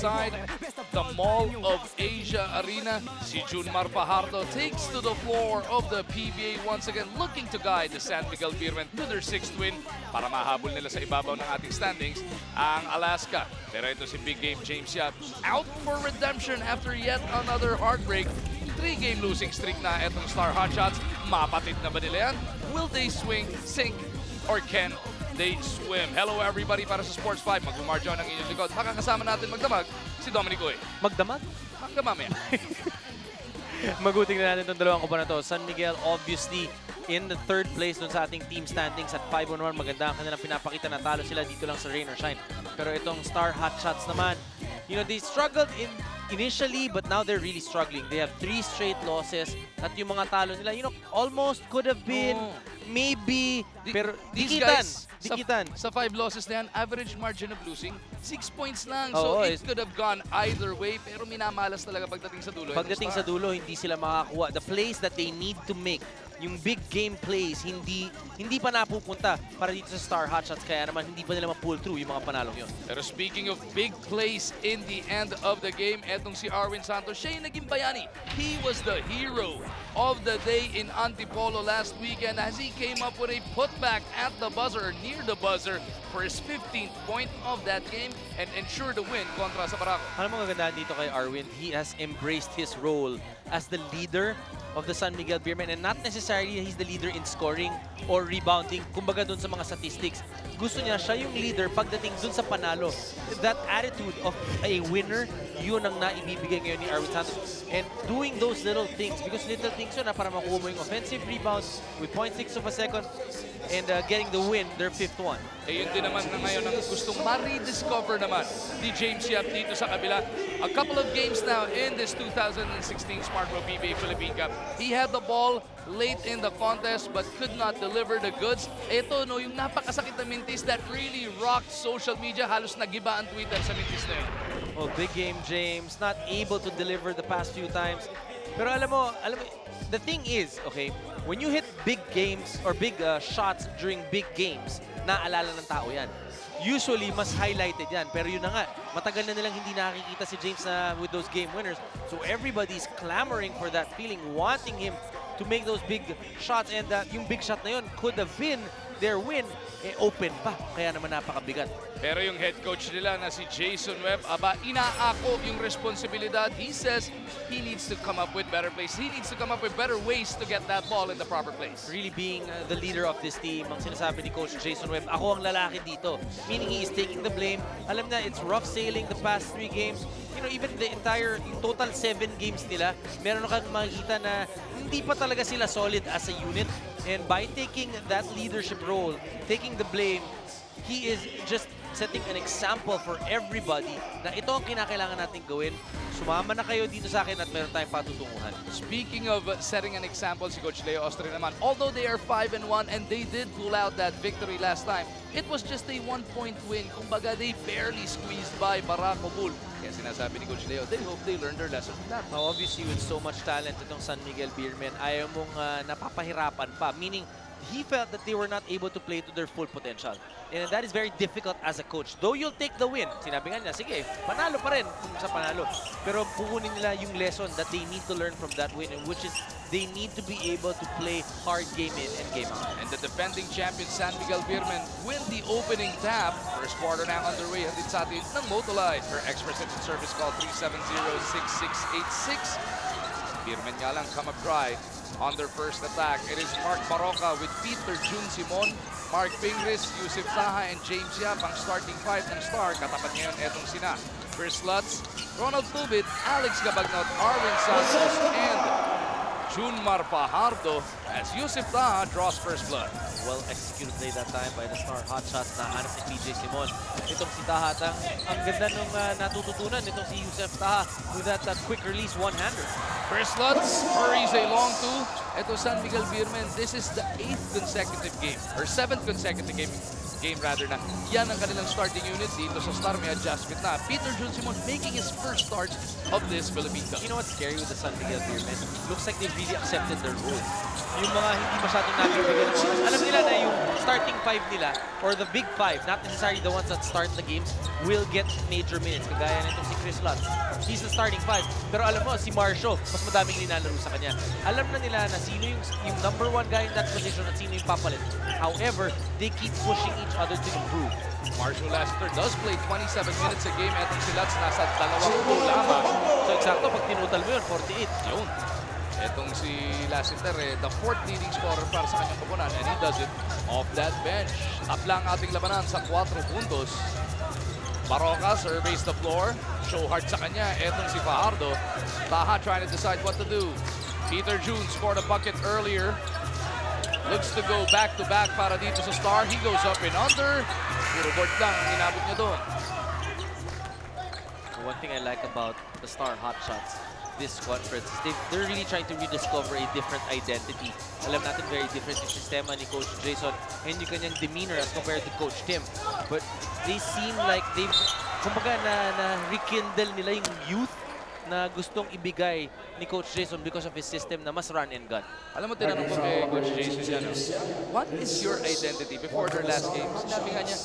inside the Mall of Asia Arena. Si Junmar Fajardo takes to the floor of the PBA once again, looking to guide the San Miguel Beermen to their 6th win para mahabol nila sa ibabaw ng ating standings ang Alaska. Pero ito si Big Game James Yap out for redemption after yet another heartbreak. 3-game losing streak na itong Star Hotshots. Mapatid na ba nila yan? Will they swing, sink, or can they swim? Hello everybody para sa Sports 5. Mag-umarjo ng inyong likod. Makakasama natin magdamag si Dominic Uy. Magdamag? Magdamamaya. Maguting na natin itong dalawang kuba na to. San Miguel obviously in the 3rd place dun sa ating team standings at 5-1. Maganda ang kanilang pinapakita na talo sila dito lang sa rain or shine. Pero itong Star Hotshots naman, you know, they struggled initially, but now they're really struggling. They have 3 straight losses at yung mga talo nila, you know, almost could have been, maybe, pero dikitan. Sa 5 losses na yan, average margin of losing, 6 points lang. So it could have gone either way, pero minamalas talaga pagdating sa dulo. Pagdating sa dulo, hindi sila makakakuha. The plays that they need to make, yung big game plays, hindi pa napupunta para dito sa Star Hotshots. Kaya naman, hindi pa nila ma-pull through yung mga panalong yun. Pero speaking of big plays in the end of the game, etong si Arwin Santos, siya yung naging bayani. He was the hero of the day in Antipolo last weekend as he came up with a putback at the buzzer, near the buzzer, for his 15th point of that game and ensure the win kontra sa Barako. Alam mo kagandahan dito kay Arwin, he has embraced his role as the leader of the San Miguel Beermen, and not necessarily he's the leader in scoring or rebounding, kumbaga dun sa mga statistics. Gusto niya, siya yung leader pagdating dun sa panalo. That attitude of a winner, yun ang naibibigay ngayon ni Arwin Santos. And doing those little things, because little things yun na para makuha mo yung offensive rebounds with 0.6 of a second and getting the win, their 5th one. Eh yun din naman na ngayon ang gustong ma-rediscover naman ni James Yap dito sa kabila. A couple of games now in this 2016 Smart Pro PBA Philippine Cup. He had the ball late in the contest but could not deliver the goods. Ito no, yung napakasakit na mintis that really rocked social media. Halos nagiba ang Twitter sa mintis na yun. Oh, big game James, not able to deliver the past few times. Pero alam mo, the thing is, okay, when you hit big games or big shots during big games, naalala ng tao yan. Usually, mas highlighted yan. Pero yun na nga, matagal na nilang hindi nakikita si James na with those game winners. So everybody's clamoring for that feeling, wanting him to make those big shots. And yung big shot na yun could have been their win, open pa. Kaya naman napakabigat. Pero yung head coach nila na si Jason Webb, aba, inaako yung responsibilidad. He says he needs to come up with better plays. He needs to come up with better ways to get that ball in the proper place. Really being the leader of this team, ang sinasabi ni Coach Jason Webb, ako ang lalaki dito. Meaning he is taking the blame. Alam na, it's rough sailing the past 3 games. You know, even the entire, total 7 games nila, meron kang makikita na hindi pa talaga sila solid as a unit. And by taking that leadership role, taking the blame, he is just setting an example for everybody na ito ang kinakailangan natin gawin. Sumama na kayo dito sa akin at meron tayong patutunguhan. Speaking of setting an example, si Coach Leo Austria naman, although they are 5-1 and they did pull out that victory last time, it was just a 1-point win. Kumbaga, they barely squeezed by Barako Bull. Kaya sinasabi ni Coach Leo, they hope they learned their lesson from that. Now, obviously, with so much talent itong San Miguel Beermen, ayaw mong napapahirapan pa. Meaning, he felt that they were not able to play to their full potential. And that is very difficult as a coach. Though you'll take the win, sinabi nga niya, sige, panalo pa rin kung sa panalo. Pero pukunin nila yung lesson that they need to learn from that win, which is they need to be able to play hard game in and game out. And the defending champion San Miguel Beermen win the opening tab. First quarter now underway. Hatid sa atin ng Motolite. For express engine service, call 370-6686. Beermen nga lang come up dry on their first attack. It is Mark Baroka with Peter Jun Simon, Mark Pingris, Yusuf Taha, and James Yap ang starting 5 ng Star. Katapat ngayon etong sina Chris Lutz, Ronald Tubit, Alex Gabagnot, Arwin Santos, and Junmar Fajardo as Yusuf Taha draws first blood. Well executed play that time by the Star Hotshots na hanap ni PJ Simon. Itong si Taha, ang ganda nung natututunan nitong si Yusuf Taha with that quick release one-hander. Chris Lutz hurries a long two. Ito San Miguel Beermen, this is the 8th consecutive game, or 7th consecutive game game rather na yan ang kanilang starting unit dito sa Star. May adjustment na. Peter Jun Simon making his first start of this Philippine Cup. You know what's scary with the San Miguel Beermen? Looks like they really accepted their role. Yung mga hindi masyadong nabibigyan ng oras, alam nila na yung starting five nila, or the big five, not necessarily the ones that start the games, will get major minutes. Kagaya nitong si Chris Lutz. He's the starting five. Pero alam mo, si Marcio, mas madaming linalaro sa kanya. Alam na nila na sino yung number one guy in that position at sino yung papalit. However, they keep pushing each other to improve. Marcio Lassiter does play 27 minutes a game. Etong si Lutz nasa 2 goal lamang. So eksakto, pag tinutal mo yun, 48. Yun. Etong si Lassiter, the fourth leading scorer para sa kanyang koponan, and he does it off that bench. Tapla ang ating labanan sa 4 puntos. Baroka surveys the floor. Show hard sa kanya. Etong si Fajardo. Taha trying to decide what to do. Peter Jun scored a bucket earlier. Looks to go back-to-back para dito sa Star. He goes up and under. Puro board lang ang inabot niya doon. One thing I like about the Star Hotshots this conference is they're really trying to rediscover a different identity. Alam natin very different yung sistema ni Coach Jason and yung kanyang demeanor as compared to Coach Tim. But they seem like they've, kumbaga rekindle nila yung youth na gustong ibigay ni Coach Jason because of his system na mas run and gun. Alam mo, tinanong ko kay Coach Jason yan, what is your identity? Before their last game, sinabi nga niya,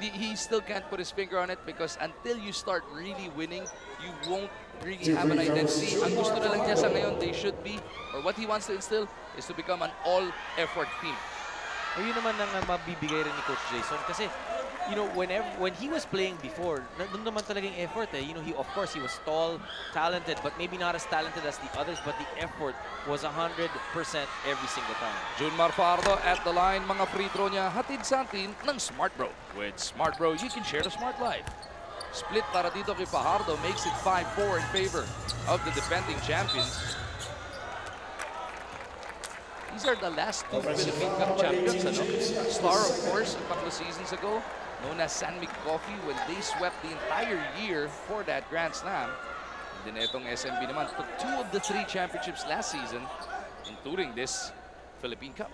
he still can't put his finger on it because until you start really winning, you won't really have an identity. Ang gusto na lang niya sa ngayon, they should be, or what he wants to instill, is to become an all-effort team. Ayun naman ang mabibigay rin ni Coach Jason kasi you know, when he was playing before, nandun naman talagang effort eh. You know, of course, he was tall, talented, but maybe not as talented as the others, but the effort was 100% every single time. Junmar Fajardo at the line, mga free throw niya, hatid sa atin ng Smart Bro. With Smart Bro, you can share the smart life. Split para dito kay Fajardo makes it 5-4 in favor of the defending champions. These are the last 2 Philippine Cup champions, ano? Star, of course, a couple of seasons ago, known as San Mig Coffee, when they swept the entire year for that Grand Slam. And then itong SMB naman took 2 of the 3 championships last season, including this Philippine Cup.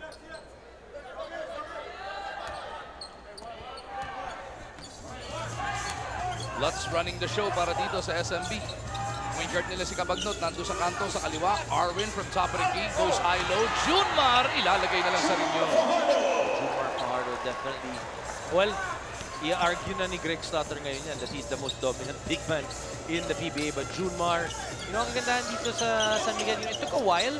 Lutz running the show para dito sa SMB. Point guard nila si Cabagnot, nando sa kanto sa kaliwa. Arwin from top of the key, goes high-low. Junmar, ilalagay na lang sa rinyo. Junmar Fajardo definitely, well, i-argue na ni Greg Slaughter ngayon yan that he's the most dominant big man in the PBA. But Junmar, you know, ang kagandahan dito sa San Miguel, it took a while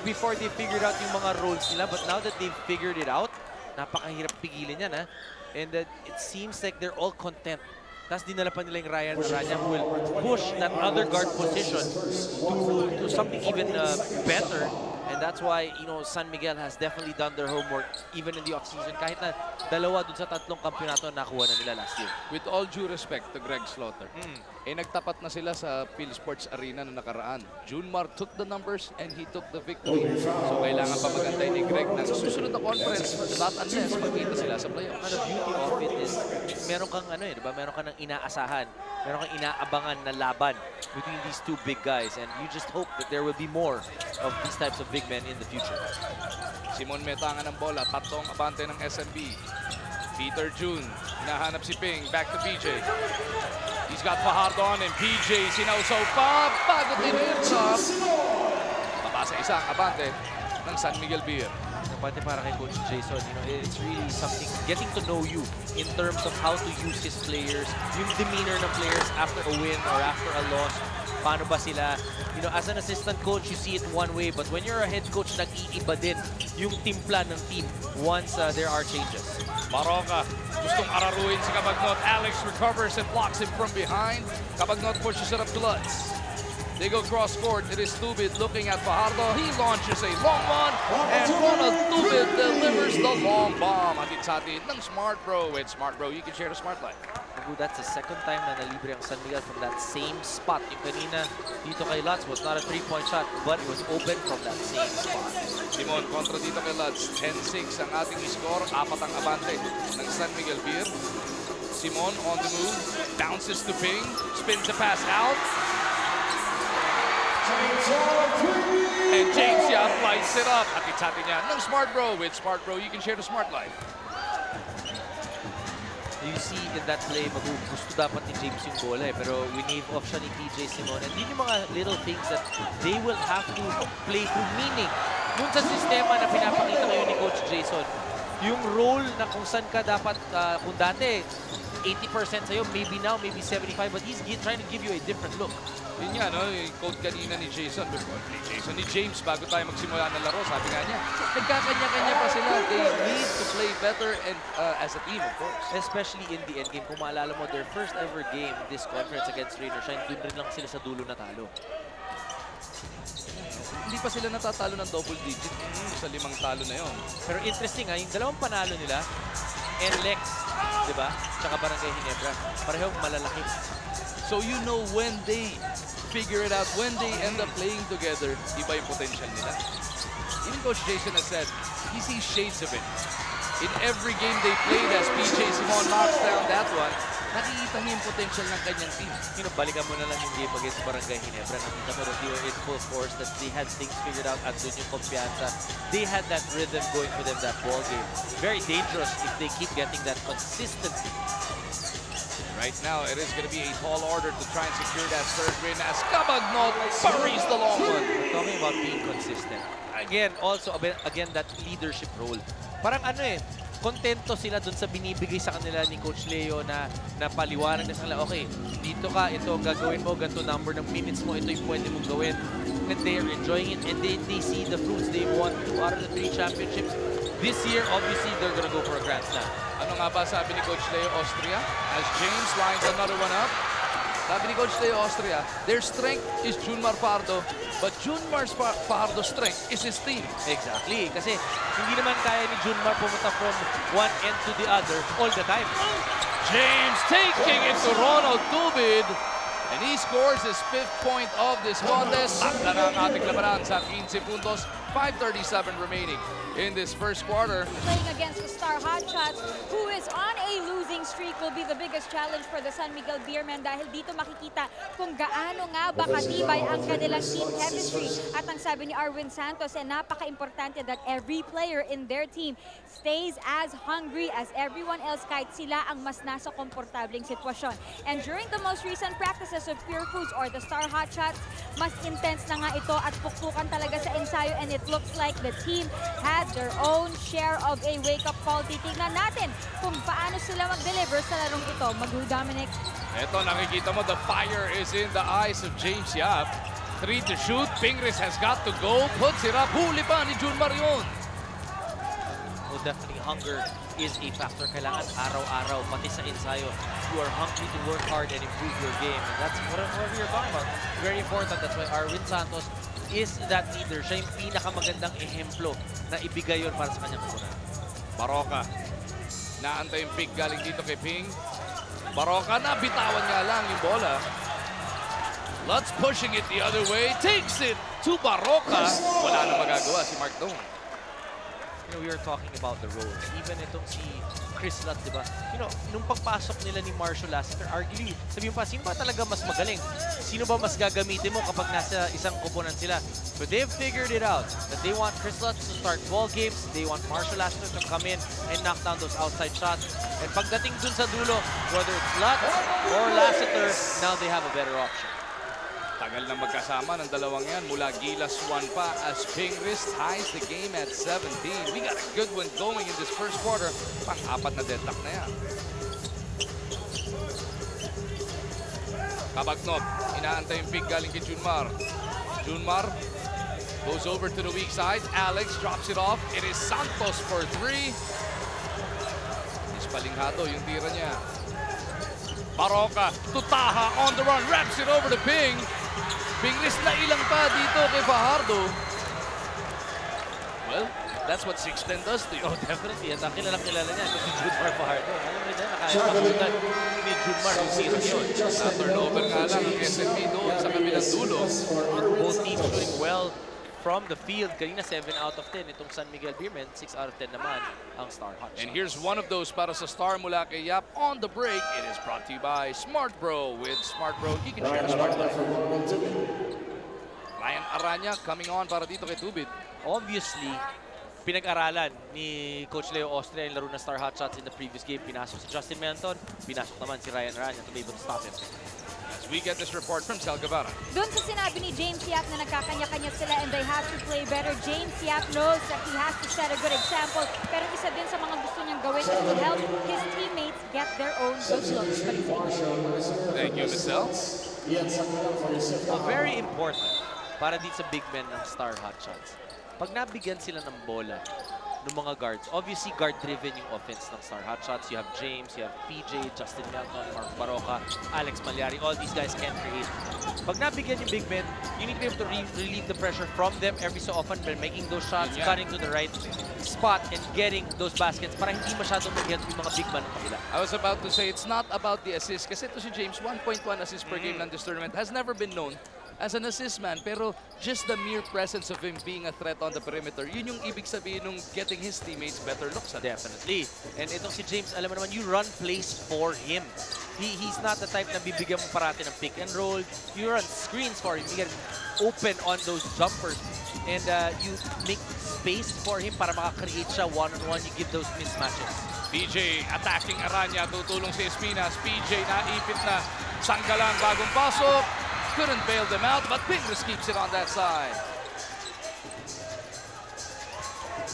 before they figured out yung mga roles nila. But now that they've figured it out, napakahirap pigilin yan, ha? And it seems like they're all content. Tapos dinala pa nila yung Ryan Aranya who will push that other guard position to something even better. And that's why, you know, San Miguel has definitely done their homework even in the offseason. Kahit na dalawa dun sa 3 kampyonato na nakuha na nila last year. With all due respect to Greg Slaughter, nagtapat na sila sa Phil Sports Arena na nakaraan. Junmar took the numbers and he took the victory. So kailangan pa magantay ni Greg ng susunod na conference, not unless magkita sila sa playoffs. The beauty of it is, meron kang ano eh, diba? Meron kang inaasahan, meron kang inaabangan na laban between these 2 big guys, and you just hope that there will be more of these types of big men in the future. Simon Metanga ng bola, tatlong abante ng SMB. Peter Jun, hinahanap si Ping, back to PJ. He's got Fajardo on him. PJ sinausaw pa, bago tinirap. Baba sa isang abante ng San Miguel Beer. Pati para kay Coach Jason, you know, it's really something, getting to know you in terms of how to use his players, yung demeanor ng players after a win or after a loss. Paano ba sila? You know, as an assistant coach, you see it one way, but when you're a head coach, nag-iiba din yung timpla ng team once there are changes. Baroka, gustong araruin si Cabagnot. Alex recovers and blocks him from behind. Cabagnot pushes it up to Lutz. They go cross-court. It is Tubid looking at Fajardo. He launches a long one, and Ronald Tubid delivers the long bomb. Atid sa atin ng Smart Bro. With Smart Bro, you can share the smart life. That's the second time na nalibre ang San Miguel from that same spot. Yung kanina dito kay Lutz was not a 3-point shot, but it was open from that same spot. Simon kontra dito kay Lutz. 10-6 ang ating score. 4 ang abante ng San Miguel Beer. Simon on the move. Bounces to Ping. Spins the pass out. And James Yap lights it up. Atid sa atin yan ng Smart Bro. With Smart Bro, you can share the smart life. you see in that play, gusto dapat ni James yung bola eh. Pero winave off siya ni TJ Simon. And yun yung mga little things that they will have to play through. Meaning, dun sa sistema na pinapakita ngayon ni Coach Jason, yung role na kung saan ka dapat, kung dati, 80% sa'yo, maybe now, maybe 75, but he's trying to give you a different look. Yun nga, no? Yung quote kanina ni Jason, ni James, bago tayo magsimula ng laro, sabi nga niya, nagkakanya-kanya pa sila. They need to play better and as a team, of course. Especially in the endgame. Kung maalala mo, their first ever game this conference against Rain or Shine, dun rin lang sila sa dulo natalo. Hindi pa sila natatalo ng double digit sa 5 talo na yon. Pero interesting yung dalawang panalo nila, NLEX, di ba? Tsaka Barangay Ginebra, parehong malalaki. So you know when they figure it out, when they end up playing together, iba yung potential nila. Even Coach Jason has said, he sees shades of it. In every game they played, as PJ Simon knocks down that one, nakikita niya yung potential ng kanyang team. Balikan mo na lang yung game against Barangay Ginebra. Nakita mo that they were in full force, that they had things figured out at dun yung kumpiyansa. They had that rhythm going for them, that ball game. Very dangerous if they keep getting that consistency. Right now, it is going to be a tall order to try and secure that third win as Cabagnol buries the long one. We're talking about being consistent. Again, also, again, that leadership role. Parang kontento sila dun sa binibigay sa kanila ni Coach Leo na paliwanag na sa kanila, okay, dito ka, ito gagawin mo, ganito number ng minutes mo, ito yung pwede mong gawin. And they are enjoying it and they see the fruits. They won 2 out of the 3 championships. This year, obviously, they're gonna go for a Grand Slam. Ano nga ba sabi ni Coach Leo Austria? As James lines another one up. Sabi ni Coach Leo Austria, their strength is Junmar Pardo, but Junmar Pardo's strength is his team. Exactly. Kasi hindi naman kaya ni Junmar pumunta from one end to the other all the time. James taking it to Ronald Tubid. And he scores his 5th point of this contest. Takla na ang ating labanan sa 15 puntos. 5:37 remaining in this first quarter. Playing against the Star Hotshots, who is on a losing streak, will be the biggest challenge for the San Miguel Beermen dahil dito makikita kung gaano nga ba katibay ang kanilang team chemistry. At ang sabi ni Arwin Santos, napaka-importante that every player in their team stays as hungry as everyone else kahit sila ang mas nasa komportabling sitwasyon. And during the most recent practices of Pure Foods or the Star Hotshots, mas intense na nga ito at pukpukan talaga sa ensayo, and it looks like the team had their own share of a wake-up call. Titignan natin kung paano sila mag-deliver sa larong ito. Maghu Dominic. Ito, nakikita mo, the fire is in the eyes of James Yap. 3 to shoot. Pingris has got to go. Puts it up. Huli pa ni Junmar yun. Well, definitely hunger is a factor. Kailangan araw-araw, pati sa ensayo, you are hungry to work hard and improve your game. And that's whatever you're talking about. Very important. That's why Arwin Santos is that leader. Siya yung pinakamagandang ehemplo na ibigay yun para sa kanyang kupunan. Baroka. Naantay yung pick galing dito kay Ping. Baroka, nabitawan nga lang yung bola. Lutz pushing it the other way. Takes it to Baroka. Wala na magagawa si Mark Dong. We were talking about the roles. Even itong si Chris Lutz, di ba? Nung pagpasok nila ni Marshall Lassiter, arguably, sabihin pa, sino ba talaga mas magaling? Sino ba mas gagamitin mo kapag nasa isang koponan sila? But they've figured it out that they want Chris Lutz to start ball games. They want Marshall Lassiter to come in and knock down those outside shots. And pagdating dun sa dulo, whether it's Lutz or Lassiter, now they have a better option. Tagal na magkasama ng dalawang yan mula Gilas 1 pa as Pingris ties the game at 17. We got a good one going in this first quarter. Pang-apat na deadlock na yan. Cabagnol, inaantay yung pick galing kay Junmar. Junmar goes over to the weak side. Alex drops it off. It is Santos for 3. Ispalinghado yung tira niya. Baroka, Tutaha on the run, wraps it over to Ping. Pingris na ilang pa dito kay Fajardo. Well, that's what 6'10 does to you. Oh, definitely. At ang kilala niya ito si Junmar Fajardo. Alam mo na, nakakakutan ni Junmar yung season yun. Turnover nga lang ang SMB doon sa kabilang dulo. Both teams doing well from the field. Kanina 7 out of 10 itong San Miguel Beermen, 6 out of 10 naman ang Star Hotshots. And here's one of those para sa Star mula kay Yap on the break. It is brought to you by Smart Bro. With Smart Bro, you can share a smart life. Ryan Aranya coming on para dito kay Tubid. Obviously, pinag-aralan ni Coach Leo Austria yung laro na Star Hotshots in the previous game. Pinasok si Justin Melton, pinasok naman si Ryan Aranya to be able to stop him. As we get this report from Sal Guevara. Doon sa sinabi ni James Yap na nagkakanya-kanya sila and they have to play better, James Yap knows that he has to set a good example. Pero isa din sa mga gusto niyang gawin is to help his teammates get their own good looks. Thank you, Ms. Sel. Very important para dito sa big men ng Star Hotshots. Pag nabigyan sila ng bola ng mga guards, obviously guard-driven yung offense ng Star Hotshots. You have James, you have PJ, Justin Melton, Mark Baroka, Alex Malyari. All these guys can create. Pag nabigyan yung big men, you need to be able to relieve the pressure from them every so often by making those shots, cutting to the right spot, and getting those baskets para hindi masyadong mag-help yung mga big man ng kabila. I was about to say, it's not about the assist. Kasi ito si James, 1.1 assist per game ng this tournament, has never been known as an assist man, pero just the mere presence of him being a threat on the perimeter, yun yung ibig sabihin nung getting his teammates better looks at. Definitely. And itong si James, alam mo naman, you run plays for him. He's not the type na bibigyan mo parati ng pick and roll. You run screens for him. You get open on those jumpers. And you make space for him para makakreate siya one-on-one. You give those mismatches. PJ attacking Aranya, tutulong si Espinas. PJ naipit na, sanggalan, bagong pasok. Couldn't bail them out, but Pingris keeps it on that side.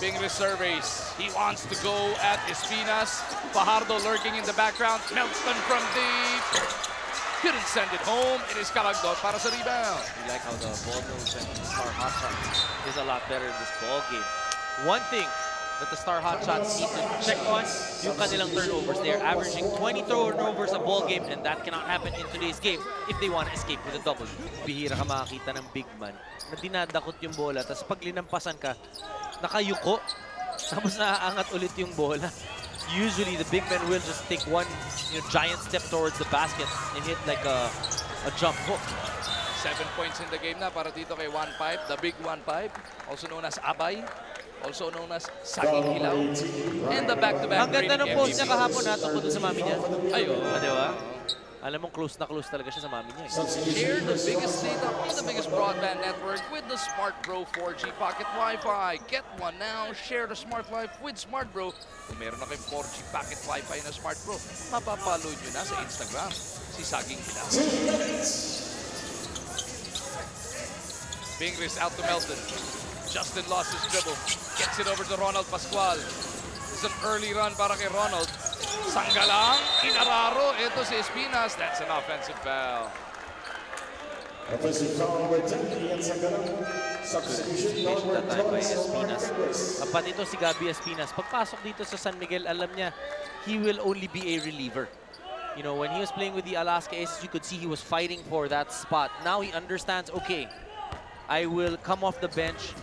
Pingris surveys. He wants to go at Espinas. Fajardo lurking in the background. Melton from deep. Couldn't send it home. It is Calagdot para sa rebound. You like how the ball movement in Star Hotshots is a lot better in this ball game. One thing that the Star Hotshots need to check on, yung kanilang turnovers. They're averaging 20 turnovers a ball game, and that cannot happen in today's game if they want to escape with a double. Bihira ka makakita ng big man na dinadakot yung bola, tapos pag linampasan ka, nakayuko, tapos naaangat ulit yung bola. Usually, the big man will just take one giant step towards the basket and hit like a jump hook. 7 points in the game na para dito kay 1-5, the big 1-5, also known as Abay. Also known as Saging Hilaw. And the back-to-back Ang ganda ng post niya kahapon tungkol dun sa mami niya. Ayun. Di ba? Alam mo, close na close talaga siya sa mami niya. Share the biggest data on the biggest broadband network with the Smart Bro 4G Pocket Wi-Fi. Get one now. Share the smart life with Smart Bro. Kung meron na kayong 4G Pocket Wi-Fi na Smart Bro, mapapalo nyo na sa Instagram si Saging Hilaw. Pingris out to Melton. Justin lost his dribble. Gets it over to Ronald Pascual. It's an early run para kay Ronald. Sanggalang, Inararo. Ito si Espinas. That's an offensive foul. Offensive foul number 10, Ian Sanggalang. Substitution number That time by Espinas. Apat ito si Gabby Espinas. Pagpasok dito sa San Miguel, alam niya, he will only be a reliever. You know, when he was playing with the Alaska Aces, you could see he was fighting for that spot. Now he understands, okay, I will come off the bench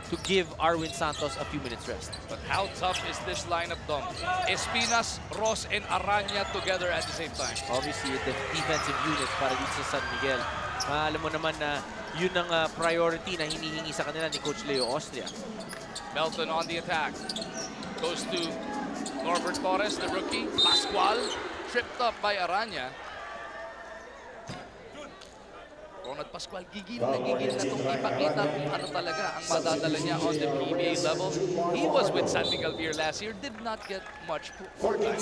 to give Arwin Santos a few minutes rest. But how tough is this lineup, Dom? Espinas, Ross, and Aranya together at the same time. Obviously, the defensive unit para dito sa San Miguel. Alam mo naman na yun ang priority na hinihingi sa kanila ni Coach Leo Austria. Melton on the attack. Goes to Norbert Torres, the rookie. Pascual, tripped up by Aranya. Ronald Pascual, gigil na itong ipakita kung ano talaga ang madadala niya on the PBA level. He was with San Miguel Beer last year, did not get much for time.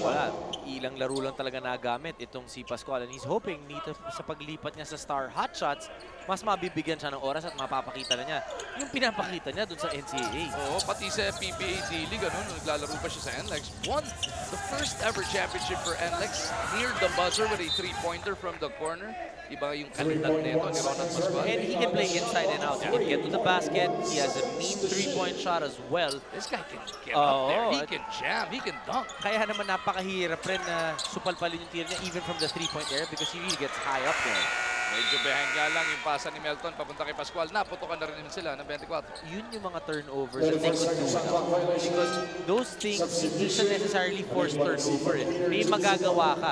Wala, ilang laro lang talaga nagamit itong si Pascual. And he's hoping dito sa paglipat niya sa Star Hotshots, mas mabibigyan siya ng oras at mapapakita na niya yung pinapakita niya dun sa NCAA. Oo, pati sa PBA D-League, naglalaro pa siya sa NLEX. Won the first ever championship for NLEX near the buzzer with a three-pointer from the corner. Iba yung kalidad nito ni Ronald Pascual. And he can play inside and out. He can get to the basket. He has a mean three-point shot as well. This guy can get up there. He can jam. He can dunk. Kaya naman napakahirap rin na supalpalin yung tira niya even from the three-point area because he really gets high up there. Medyo behind nga lang yung pasa ni Melton papunta kay Pascual. Naputokan na rin sila ng 24. Yun yung mga turnovers that they could do now. Because those things, hindi siya necessarily forced turnover. May magagawa ka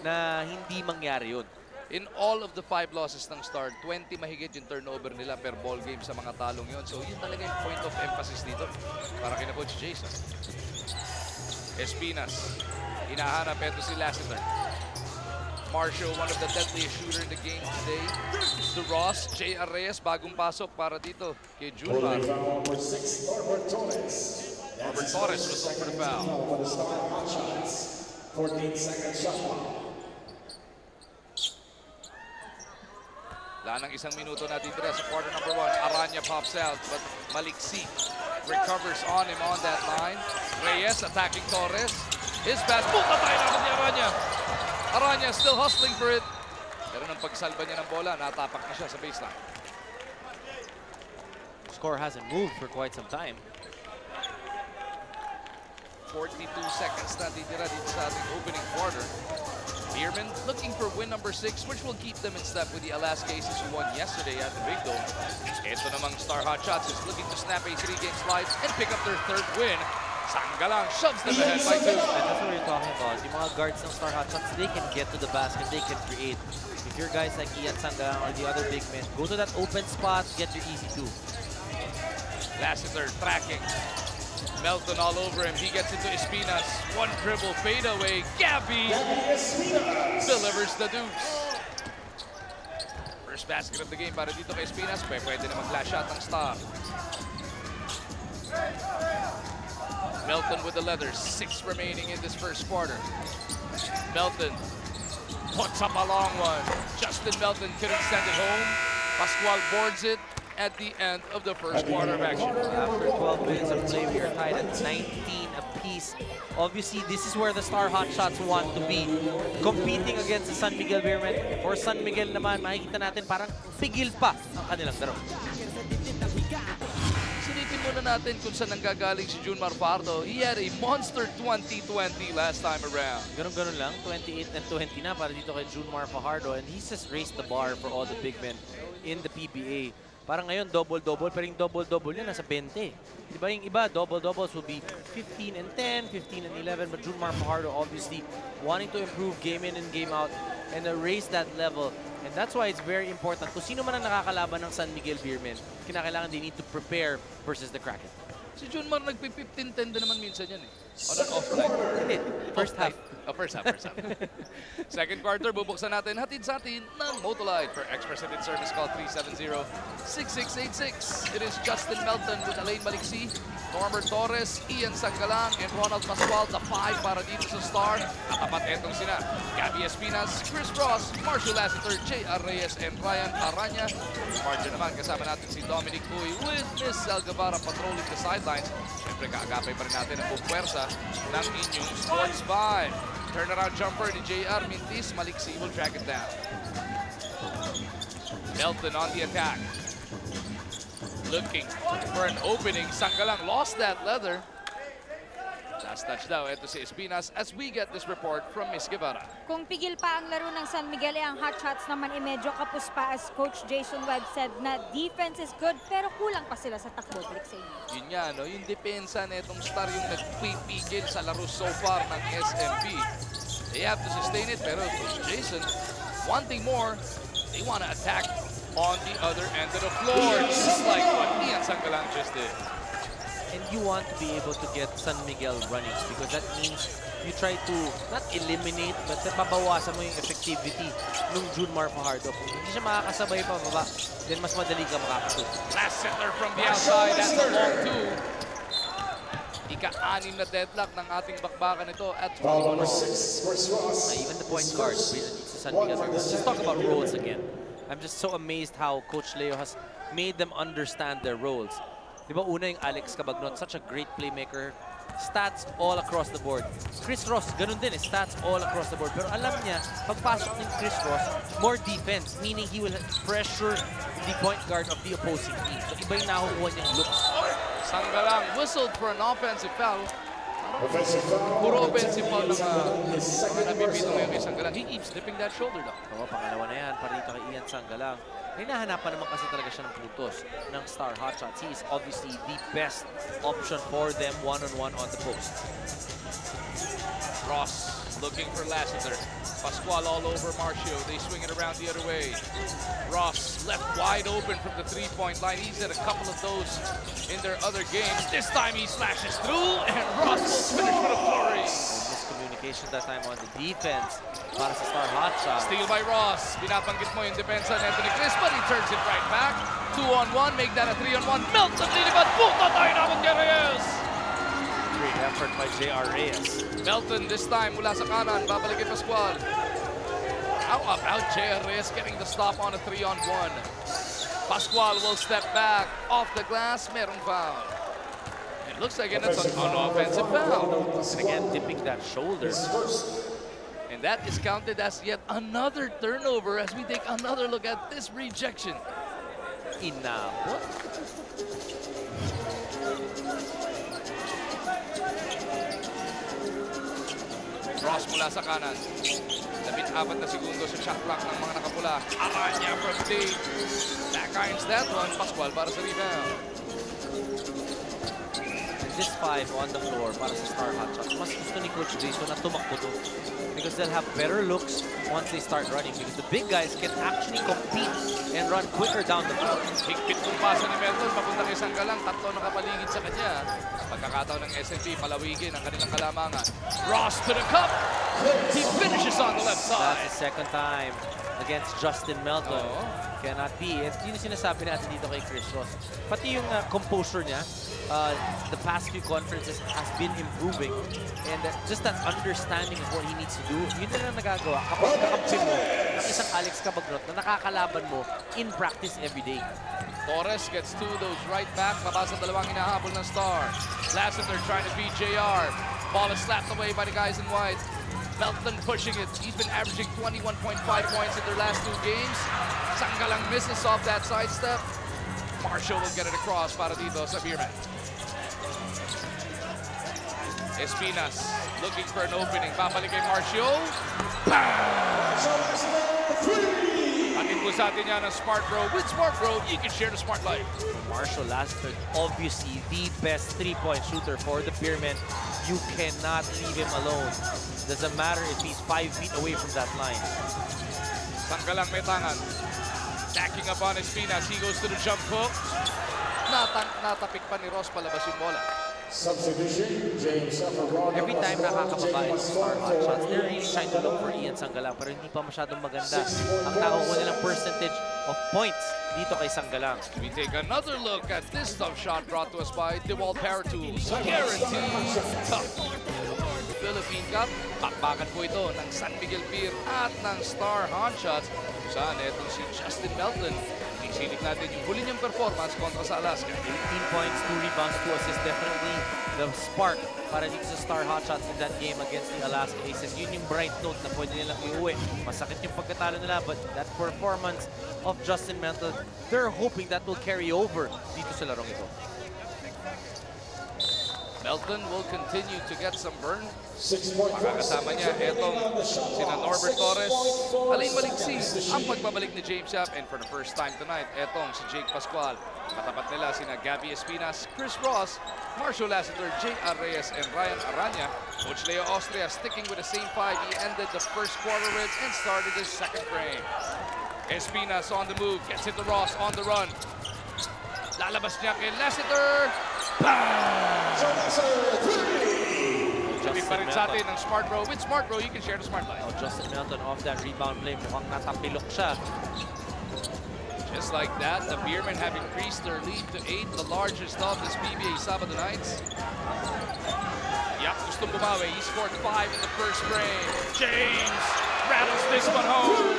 na hindi mangyari yun. In all of the 5 losses ng Star, 20 mahigit yung turnover nila per ball game sa mga talong yon. So yun talaga yung point of emphasis dito para kina Coach Jason. Espinas, hinahanap ito si Lassiter. Marcio, one of the deadliest shooter in the game today. To Ross, J.R. Reyes, bagong pasok para dito kay Junmar. Number 6, Norbert Torres. Norbert Torres whistle for the foul. For the Star Hot Shots. 14-second shot clock. Wala ng isang minuto na titira sa quarter number 1. Aranya pops out, but Maliksi recovers on him on that line. Reyes attacking Torres. His pass, puta tayo naman ni Aranya. Aranya still hustling for it. Pero nang pagsalba niya ng bola, natapak na siya sa baseline. Score hasn't moved for quite some time. 42 seconds na titira dito sa ating opening quarter. Bierman looking for win number 6, which will keep them in step with the Alaska Aces who won yesterday at the Big Dome. Ito namang Star Hot Shots is looking to snap a 3-game slide and pick up their 3rd win. Sanggalang shoves them ahead by 2. And that's what we're talking about. Yung mga guards ng Star Hot Shots, they can get to the basket, they can create. If you're guys like Ian Sanggalang or the other big men, go to that open spot, get your easy 2. Lassiter tracking. Melton all over him. He gets into Espinas. One dribble fade away. Gabby delivers the deuce. First basket of the game para dito kay Espinas. Pwede na mag-flash shot ng Star. Melton with the leathers. 6 remaining in this first quarter. Melton puts up a long one. Justin Melton couldn't send it home. Pascual boards it at the end of the first quarter of action. After 12 minutes of play, we are tied at 19 apiece. Obviously, this is where the Star Hot Shots want to be. Competing against the San Miguel Beermen. For San Miguel naman, makikita natin parang pigil pa ang kanilang laro. Silipin muna natin kung saan nanggagaling si Junmar Fajardo. He had a monster 2020 last time around. Ganun-ganun lang, 28 and 20 na para dito kay Junmar Fajardo. And he's just raised the bar for all the big men in the PBA. Parang ngayon, double-double, pero yung double-double niya nasa 20. Diba yung iba, double-doubles will be 15 and 10, 15 and 11, but Junmar Fajardo obviously wanting to improve game in and game out and raise that level. And that's why it's very important. Kung sino man ang nakakalaban ng San Miguel Beermen, kinakailangan they need to prepare versus the Kraken. Si Junmar nagpi-15-10 din naman minsan yan eh. On and off night. Hindi, first half. First half. Second quarter, bubuksan natin. Hatid sa atin ng Motolite. For express edit service, call 370-6686. It is Justin Melton with Alain Maliksi, Norbert Torres, Ian Sanggalang, and Ronald Pascual. The 5 para dito sa Star. Katapat etong sina Gabby Espinas, Chris Ross, Marcio Lassiter, J.R. Reyes, and Ryan Aranya. Marcio naman, kasama natin si Dominic Puy with Miss Salgavara patrolling the sidelines. Siyempre, kaagapay pa rin natin ang bukwersa ng inyong Sports 5. Turnaround jumper ni J.R. Mintis. Maliksi will track it down. Melton on the attack. Looking for an opening. Sanggalang lost that leather. Last touch daw. Ito si Espinas as we get this report from Miss Guevara. Kung pigil pa ang laro ng San Miguel, ang Hot Shots naman medyo kapos pa as Coach Jason Webb said na defense is good pero kulang pa sila sa takbo. Balik sa inyo. Yun nga, no? Yung depensa na itong Star yung nagpipigil sa laro so far ng SMP. They have to sustain it, pero Coach Jason, wanting more, they want to attack on the other end of the floor, just like what Ian Sanggalang just did. And you want to be able to get San Miguel running because that means you try to not eliminate but mabawasan mo yung effectivity ng Junmar Fajardo. Kung hindi siya makakasabay pa baba, then mas madali ka makakashoot. Last settler from the outside, that's a long 2. Ika-6 na deadlock ng ating bakbakan ito at 21. Even the point guard sa San Miguel. Let's talk about roles again. I'm just so amazed how Coach Leo has made them understand their roles. Di ba una yung Alex Cabagnon, such a great playmaker. Stats all across the board. Chris Ross, ganun din eh, stats all across the board. Pero alam niya, pagpasok ni Chris Ross, more defense, meaning he will pressure the point guard of the opposing team. So iba yung nakukuha niyang looks. Sanggalang whistled for an offensive foul. Puro offensive foul ng mga nabibito ngayon kay Sanggalang. He keeps slipping that shoulder down. Oo, pangalawa na yan, para dito kay Ian Sanggalang. Hinahanapan naman kasi talaga siya ng puntos ng Star Hot Shots. He is obviously the best option for them one-on-one on the post. Ross looking for Lassiter. Pascual all over Marcio. They swing it around the other way. Ross left wide open from the three-point line. He's had a couple of those in their other games. This time he slashes through, and Ross will finish with a flurry. Communication that time on the defense para sa Star Hotshots. Steal by Ross. Binabanggit mo yung depensa ni Anthony Chris, but he turns it right back. 2-on-1, make that a 3-on-1. Melton lilibad. Puta tayo naman kay Reyes. Great effort by J.R. Reyes. Melton this time mula sa kanan. Babalik kay Pascual. How about J.R. Reyes getting the stop on a 3-on-1? Pascual will step back. Off the glass, merong foul. It looks like it's an offensive foul. And again, dipping that shoulder. And that is counted as yet another turnover as we take another look at this rejection. Inabot. Ross mula sa kanan. 14 na segundo sa shot clock ng mga nakapula. Aranya from deep. Backhines that one. Pascual para sa rebound. This 5 on the floor para sa Star Hotshots. Mas gusto ni Coach Jason na tumakbo to. Because they'll have better looks once they start running. Because the big guys can actually compete and run quicker down the floor. Higpit kong pasa ni Melton. Papunta kay Sanggalang. Tatlo nakapaligid sa kanya. Pagkakataon ng SNP, palawigin ang kanilang kalamangan. Ross to the cup. He finishes on the left side. That's the second time against Justin Melton. Cannot be. And yun yung sinasabi natin dito kay Chris Ross. Pati yung composure niya, the past few conferences has been improving. And just that understanding of what he needs to do, yun na lang nagagawa kapag kakampi mo ng isang Alex Cabagnot na nakakalaban mo in practice every day. Torres gets to those right back. Mabasa dalawang hinahabol ng Star. Lassiter trying to beat JR. Ball is slapped away by the guys in white. Melton pushing it. He's been averaging 21.5 points in their last 2 games. Sanggalang misses off that sidestep. Marshall will get it across para dito sa Beerman. Espinas looking for an opening. Babalik kay Marshall. Atin po sa atin yan ang Smart Bro. With Smart Bro, you can share the smart life. Marshall Lassiter, obviously the best 3-point shooter for the Beermen. You cannot leave him alone. Doesn't matter if he's 5 feet away from that line. Sanggalang may tangan. Stacking up on Espinas. He goes to the jump hook. Natapik pa ni Ross palabas yung bola. Substitution, James Safarone. Every time nakakababa yung Star Hotshots, they're really trying to look for Ian Sanggalang pero hindi pa masyadong maganda ang nakukuha nilang percentage of points dito kay Sanggalang. We take another look at this tough shot brought to us by DeWalt Power Tools. Guaranteed tough. Philippine Cup, bakbakan po ito ng San Miguel Beer at ng Star Hotshots. Saan itong si Justin Melton. Isilip natin yung huli niyang performance kontra sa Alaska. 18 points, 2 rebounds, 2 assists. Definitely the spark para dito sa Star Hotshots in that game against the Alaska Aces. Yun yung bright note na pwede nilang iuwi. Masakit yung pagkatalo nila, but that performance of Justin Melton, they're hoping that will carry over dito sa larong ito. Melton will continue to get some burn. 6-point Makakasama niya itong sina Norbert Torres. Alay maliksi ang pagbabalik ni James Yap. And for the first time tonight, itong si Jake Pascual. Katapat nila sina Gabby Espinas, Chris Ross, Marshall Lassiter, J.R. Reyes, and Ryan Aranya. Coach Leo Austria sticking with the same 5. He ended the first quarter with and started his second frame. Espinas on the move, gets it to Ross on the run. Lalabas niya kay Lassiter. Sabi pa rin sa atin ng Smart Bro. With Smart Bro, you can share the smart life. Oh, Justin Melton off that rebound play. Mukhang natapilok siya. Just like that, the Beermen have increased their lead to 8, the largest of this PBA Sabado nights. Yap, gustong bumawi. He scored 5 in the first frame. James rattles this one home.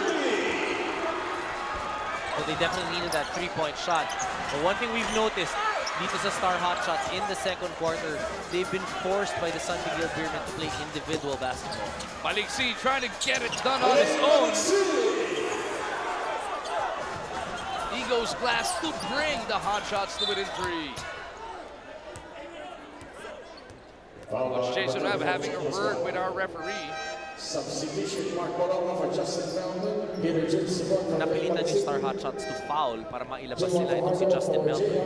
Well, they definitely needed that 3-point shot. But one thing we've noticed dito sa Star Hotshots in the second quarter, they've been forced by the San Miguel Beermen to play individual basketball. Maliksi trying to get it done on his own. He goes glass to bring the Hotshots to within 3. Coach Jason Rabb having a word with our referee. Substitution, Mark Bolonga for Justin Melton. Peter James Safarone. Napilitan yung Star Hotshots to foul para mailabas nila itong si Justin Melton.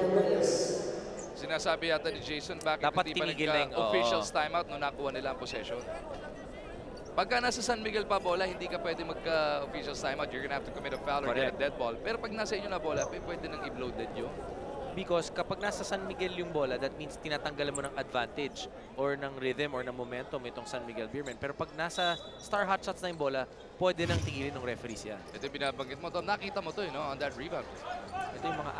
Sinasabi yata ni Jason bakit Dapat hindi pa tinigil na yung- officials timeout nung nakuha nila ang possession. Pagka nasa San Miguel pa bola, hindi ka pwede magka-officials timeout. You're gonna have to commit a foul or get a dead ball. Pero pag nasa inyo na bola, pwede nang i-blow dead yun. Because kapag nasa San Miguel yung bola, that means tinatanggalan mo ng advantage or ng rhythm or ng momentum itong San Miguel Beermen. Pero pag nasa Star Hotshots na yung bola, pwede nang tigilin ng referees yan. Ito yung binabanggit mo to. Nakita mo to, no? On that rebound. Ito yung mga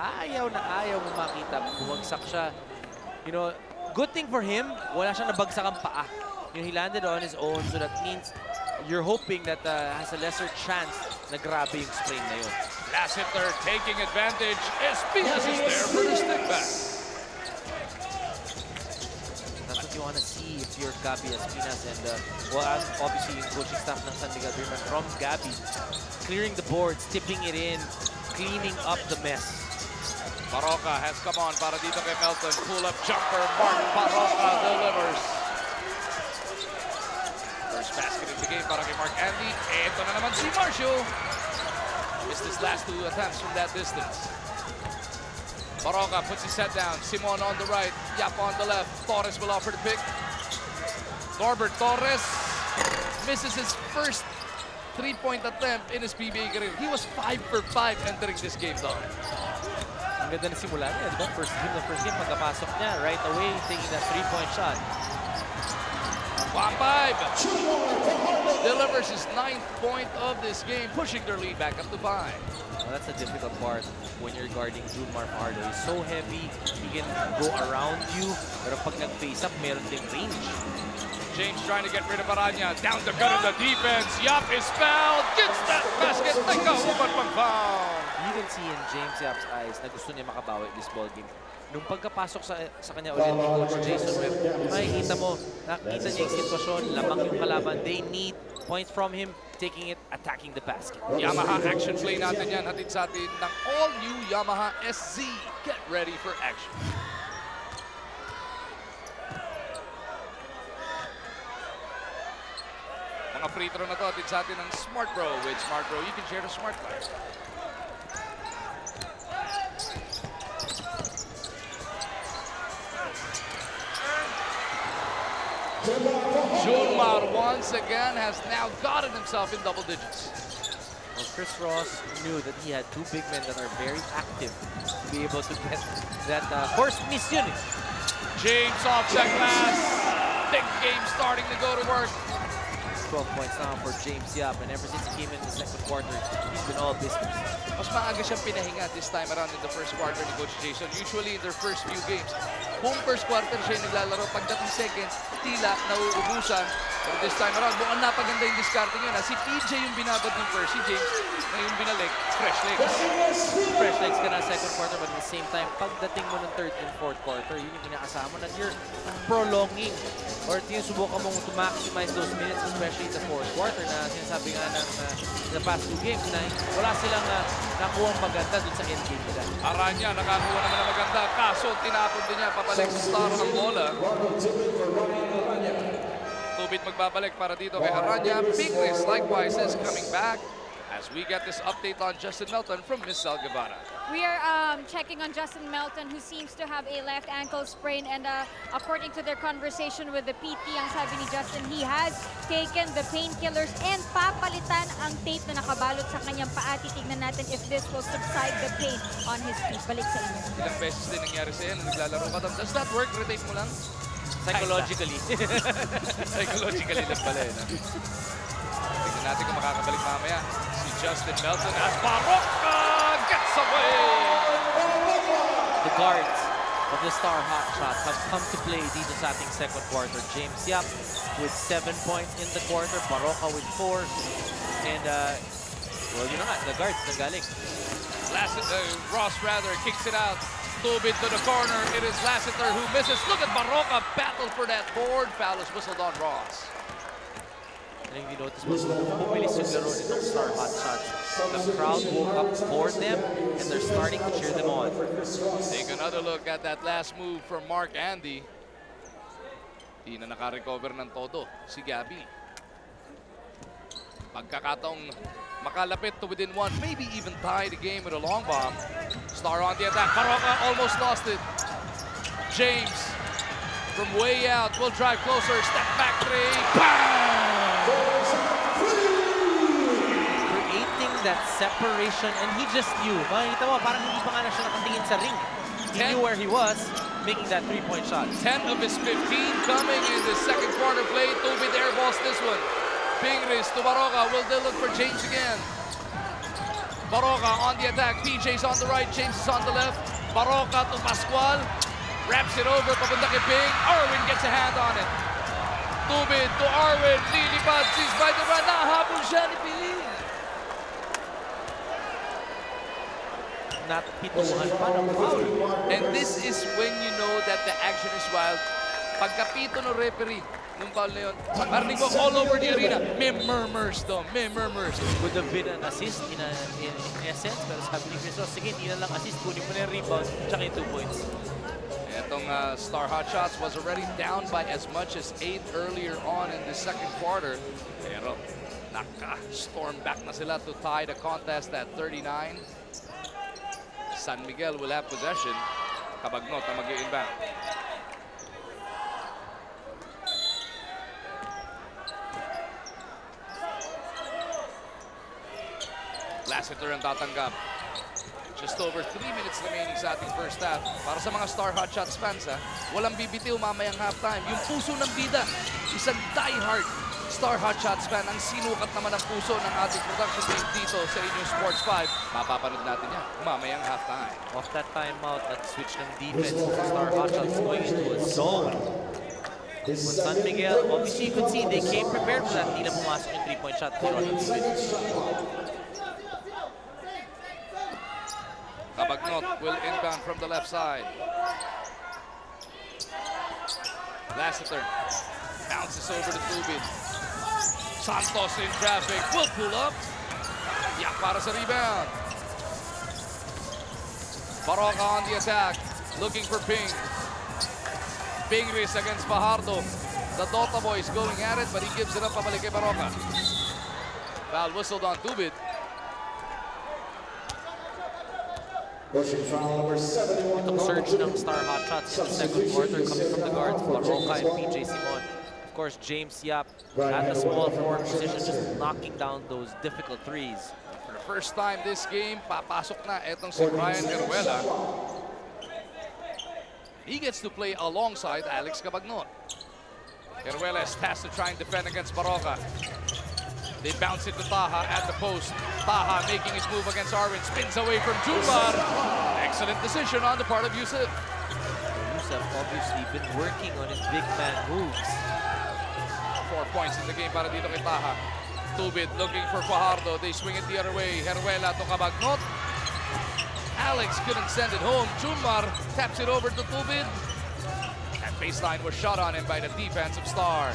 ayaw mo makita. Bumagsak siya. You know, good thing for him, wala siyang nabagsak ang paa. You know, he landed on his own, so that means you're hoping that has a lesser chance na grabe yung sprain na yun. Last hitter taking advantage. Espinas is there for the stick back. That's what you want to see if you're Gabby Espinas. And well, obviously yung coaching staff ng San Miguel Beermen from Gabby, clearing the boards, tipping it in, cleaning up the mess. Parroca has come on para dito kay Melton. Pull-up jumper. Mark Parroca delivers. First basket in the game para kay Mark Andy. Ito na naman si Marcio. Missed his last 2 attempts from that distance. Parroca puts his head down. Simon on the right. Yap on the left. Torres will offer the pick. Norbert Torres misses his first 3-point attempt in his PBA career. He was 5 for 5 entering this game, though. Ang ganda na simula niya, di ba? First game, pagkapasok niya, right away, taking that 3-point shot. 5 delivers his 9th point of this game, pushing their lead back up to 5. Well, that's the difficult part when you're guarding Junmar Fajardo. He's so heavy, he can go around you, pero pag nag-face up, meron ding range. James trying to get rid of Aranya. Down the gun of the defense. Yap is fouled. Gets that basket. Teka, upat pang foul. You can see in James Yap's eyes na gusto niya makabawi this ball game. Nung pagkapasok sa kanya ulit ni Coach Jason Webb, makikita mo, nakikita niya yung sitwasyon, lamang yung kalaban. They need points from him, taking it, attacking the basket. Yamaha action play natin yan. Hatid sa atin ng all-new Yamaha SZ. Get ready for action. Mga free throw na to, atid sa atin ng Smart Bro. With Smart Bro, you can share the Smart Card. Junmar once again has now gotten himself in double digits. Well, Chris Ross knew that he had 2 big men that are very active to be able to get that first miss unit. James off the glass. Big game starting to go to work. 12 points now for James Yap, and ever since he came in the second quarter, he's been all business. Mas maaga siyang pinahinga this time around in the first quarter ni Coach Jason. Usually in their first few games, buong first quarter siya yung naglalaro. Pagdating second, tila, nauubusan. Pero this time around, mukhang napaganda yung discarding yun. Si PJ yung binabad ng first, si James na yung binalik, fresh legs. Fresh legs ka na second quarter, but at the same time, pagdating mo ng third and fourth quarter, yun yung inaasahan mo na you're prolonging or subukan mong to maximize those minutes, especially in the fourth quarter na sinasabi nga ng the past 2 games na wala silang nakuha maganda dun sa endgame nila. Aranya nakakuha naman na maganda, kaso tinapon din niya pabalik sa star ng bola. Tubit magbabalik para dito kay Aranya. Bigris likewise is coming back as we get this update on Justin Melton from Miss Sal Guevara. We are checking on Justin Melton, who seems to have a left ankle sprain, and according to their conversation with the PT, ang sabi ni Justin, he has taken the painkillers and papalitan ang tape na nakabalot sa kanyang paa. Titignan natin if this will subside the pain on his feet. Balik sa inyo. Ilang beses din nangyari sa'yo nung naglalaro ka. Does that work? Retape mo lang? Psychologically. Psychologically lang pala eh. Tignan natin kung makakabalik mamaya. Si Justin Melton as Parroca gets away! The guards of the Star Hotshots have come to play dito sa ating second quarter. James Yap with 7 points in the quarter, Parroca with 4, and well, yun na nga, the guards nagaling. Ross rather kicks it out. Tubit to the corner. It is Lassiter who misses. Look at Parroca battle for that board. Foul is whistled on Ross. And if you notice, bumilis yung laro nitong Star Hotshots. The crowd woke up for them, and they're starting to cheer them on. Take another look at that last move from Mark Andy. Di na naka-recover ng todo si Gabby. Pagkakataong makalapit to within 1, maybe even tie the game with a long bomb. Star on the attack. Parroca almost lost it. James from way out will drive closer. Step back 3. Bang! Creating that separation, and he just knew. Makikita mo, parang hindi pa nga na siya nakatingin sa ring. He knew where he was, making that three-point shot. 10 of his 15 coming in the second quarter play. Tubid airballs this one. Pingris to Baroka. Will they look for James again? Baroka on the attack. PJ's on the right. James is on the left. Baroka to Pascual. Wraps it over. Papunta kay Ping. Arwin gets a hand on it. Tubid to Arwin. Lilipad. Si Spider-Man. Nahabol siya ni Ping. Napituhan pa ng foul. And this is when you know that the action is wild. Pagkapito ng referee nung foul na yun, marinig mo all over the arena. May murmurs daw. May murmurs. Could have been an assist in essence, pero sabi ni Chris Ross, sige, hindi na lang assist, kunin mo na yung rebound, tsaka yung 2 points. Itong Star Hot Shots was already down by as much as 8 earlier on in the second quarter. Pero naka-storm back na sila to tie the contest at 39. San Miguel will have possession. Cabagnot ang mag-i-inbound. Lassiter ang tatanggap. Just over 3 minutes remaining sa ating first half. Para sa mga Star Hot Shots fans, walang bibitiw mamayang halftime. Yung puso ng bida, isang die-hard Star Hot Shots fan. Ang sinukat naman ang puso ng ating production team dito sa inyong Sports 5. Mapapanood natin yan mamayang halftime. Off that timeout, that switch ng defense ng Star Hot Shots going into a zone. With San Miguel, obviously you could see they came prepared for that. Hindi na pumasok yung 3-point shot. Cabagnot will inbound from the left side. Lassiter bounces over to Tubid. Santos in traffic, will pull up. Yak para sa rebound. Baroka on the attack, looking for Ping. Pingris against Fajardo. The Dota boys going at it, but he gives it up pabalik kay Baroka. Foul whistled on Tubid. Itong surge ng Star Hot Shots in the second quarter coming from the guards, Baroka and PJ Simon. Of course, James Yap at the small forward position, just knocking down those difficult threes. For the first time this game, papasok na etong si Brian Heruela. He gets to play alongside Alex Cabagnot. Heruela is tasked to try and defend against Baroka. They bounce it to Taha at the post. Taha making his move against Arwin. Spins away from Junmar. Excellent decision on the part of Yusuf. Yusuf obviously been working on his big man moves. 4 points in the game para dito kay Taha. Tubid looking for Fajardo. They swing it the other way. Heruela to Cabagnot. Alex couldn't send it home. Junmar taps it over to Tubid. That baseline was shot on him by the defensive Star.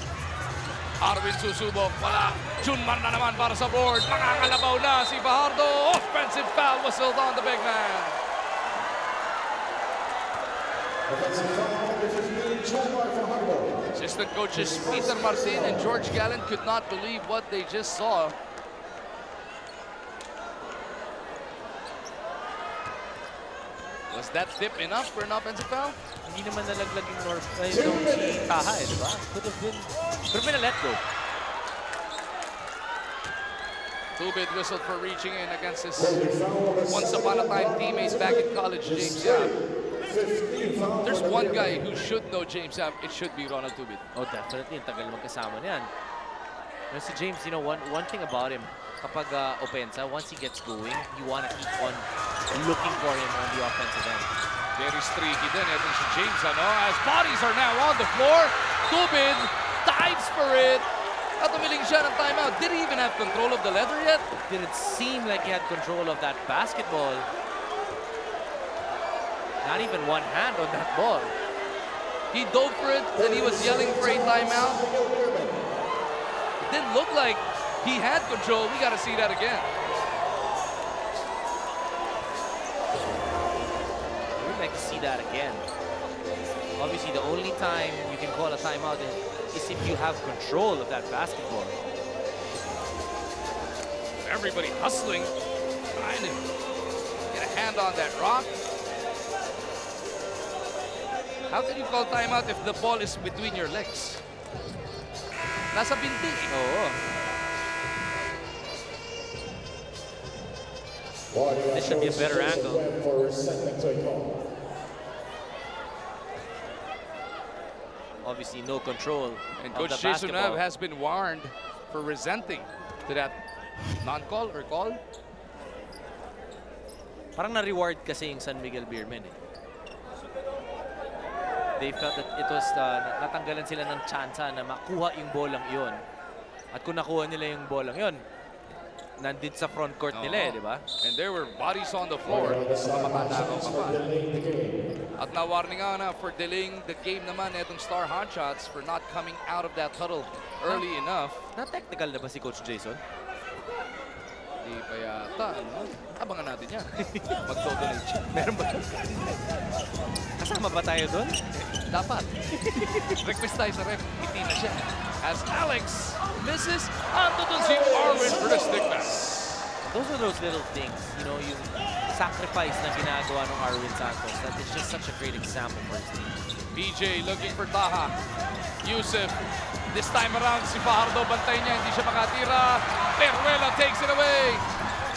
Arwin susubok, wala. Junmar na naman para sa board. Makakalabaw na si Fajardo. Offensive foul whistled on the big man. Assistant coaches Peter Martin and George Gallen could not believe what they just saw. Was that dip enough for an offensive foul? Hindi naman nalaglag yung si Taha, di ba? Could have been a let go. Tubid whistled for reaching in against his once upon a time teammates back in college, James Yap. There's one guy who should know James Yap, it should be Ronald Tubid. Oh, definitely. Ang tagal magkasama niyan. Pero si James, you know, one thing about him, kapag opensa, once he gets going, you want to keep on looking for him on the offensive end. Very streaky din itong si James, ano? As bodies are now on the floor, Tubid dives for it. At umiling siya ng timeout. Did he even have control of the leather yet? Did it seem like he had control of that basketball? Not even one hand on that ball. He dove for it, then he was yelling for a timeout. It didn't look like he had control. We got to see that again. We'd like to see that again. Obviously, the only time you can call a timeout is if you have control of that basketball. Everybody hustling, trying to get a hand on that rock. How can you call timeout if the ball is between your legs? Nasa binti. Oo. This should be a better angle. obviously no control And of Coach the Jason basketball. has been warned for resenting to that non-call or call. Parang na-reward kasi yung San Miguel Beermen eh. They felt that it was, natanggalan sila ng tsansa na makuha yung bolang yon. At kung nakuha nila yung bolang yon, nandito sa front court nila eh, di ba? And there were bodies on the floor. Makakatakaw pa pa. At na-warning nga na for delaying the game naman itong Star Hotshots for not coming out of that huddle early enough. Na-technical na ba si Coach Jason? Di pa yata, ano? Abangan natin yan. Mag-donate siya. Meron ba? Kasama ba tayo doon? Dapat. Request tayo sa ref. Hindi na siya. As Alex misses, ando dun si Arwin for the stick back. Those are those little things, you know, yung sacrifice na ginagawa ng Arwin Santos. That is just such a great example for his team. BJ looking for Taha. Yusuf. This time around, si Fajardo bantay niya. Hindi siya makatira. Peruela takes it away.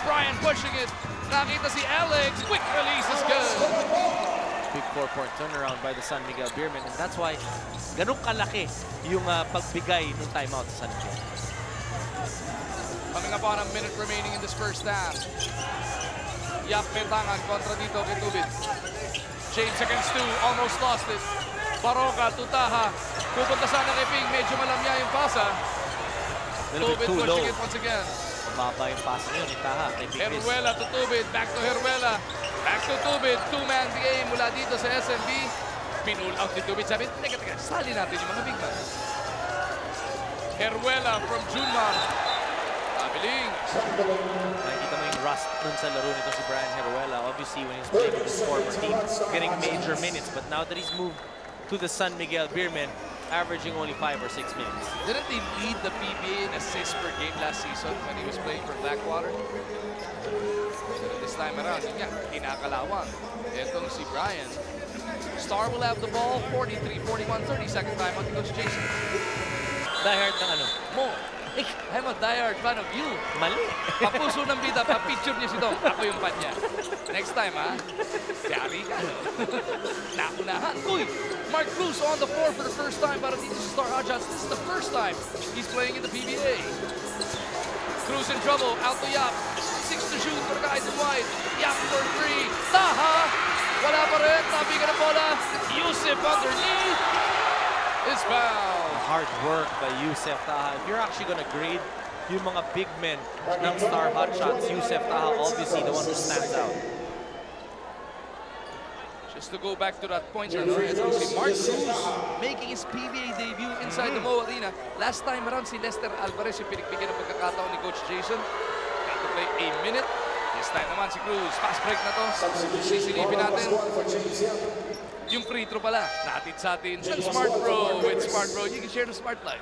Brian pushing it. Nakita si Alex. Quick release is good. Big 4-point turnaround by the San Miguel Beermen, and that's why ganun kalaki yung pagbigay ng timeout sa San Miguel. Coming up on a minute remaining in this first half. Yap Pertangan kontra dito kay Tubit. James against 2, almost lost it. Baroka, Tutaha. Pupunta sana kay Ping, medyo malamya yung pasa. Tubit pushing it once again. Mababa yung pass niyo ni Taha kay Ping. Heruela to Tubit, back to Heruela. Back to Tubit, two-man game mula dito sa SMB. Pinull out ni Tubit. Sabi, teka, sali natin yung mga big man. Heruela from Junman. Tabiling. Nakikita mo yung rust dun sa laro nito si Brian Heruela. Obviously, when he's playing with his former team, getting major minutes. But now that he's moved to the San Miguel Beermen, averaging only 5 or 6 minutes. Didn't he lead the PBA in assists per game last season when he was playing for Blackwater? So this time around, yun nga, kinakalawang. Itong si Brian. Star will have the ball, 43-41, 30-second time on to Coach Jason. Diehard ng ano? Mo, I'm a diehard fan of you. Mali. Papuso ng bida, pa-picture niya si Dom. Ako yung fan niya. Next time, ha? Yari ka. Naunahan. Uy! Mark Cruz on the floor for the first time para dito sa Star Hotshots. This is the first time he's playing in the PBA. Cruz in trouble. Out to Yap. 6 to shoot for the guys in white. Yap for 3. Taha! Wala pa rin. Tabi ka ng bola. Yusuf underneath. Is foul. Hard work by Yusef Taha. If you're actually gonna grade yung mga big men ng Star Hotshots, Yusef Taha obviously the one who stands out. Just to go back to that point, itong si Mark Cruz making his PBA debut inside the Mo Arena. Last time around, si Lester Alvarez yung pinigbigyan ng pagkakataon ni Coach Jason. Got to play a minute. This time naman si Cruz. Fast break na to. Sisilipin natin. Yung free throw pala. Natin sa atin ng Smart Bro. With Smart Bro, you can share the Smart Life.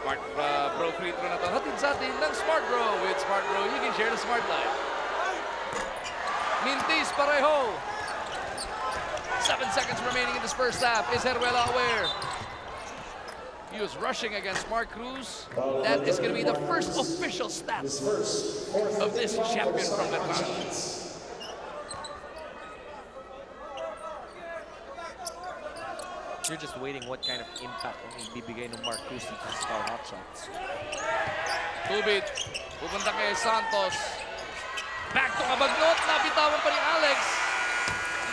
Smart Bro free throw na to. Hatid sa atin ng Smart Bro. With Smart Bro, you can share the Smart Life. Mintis pareho. 7 seconds remaining in this first half. Is Heruela aware? He was rushing against Mark Cruz. That is going to be the first official stat of this champion from Letrán. You're just waiting what kind of impact ang ibibigay ng Mark Cruz dito sa Star Hotshots. Tubit, pupunta kay Santos. Back to Kabagnot, nabitawan pa ni Alex.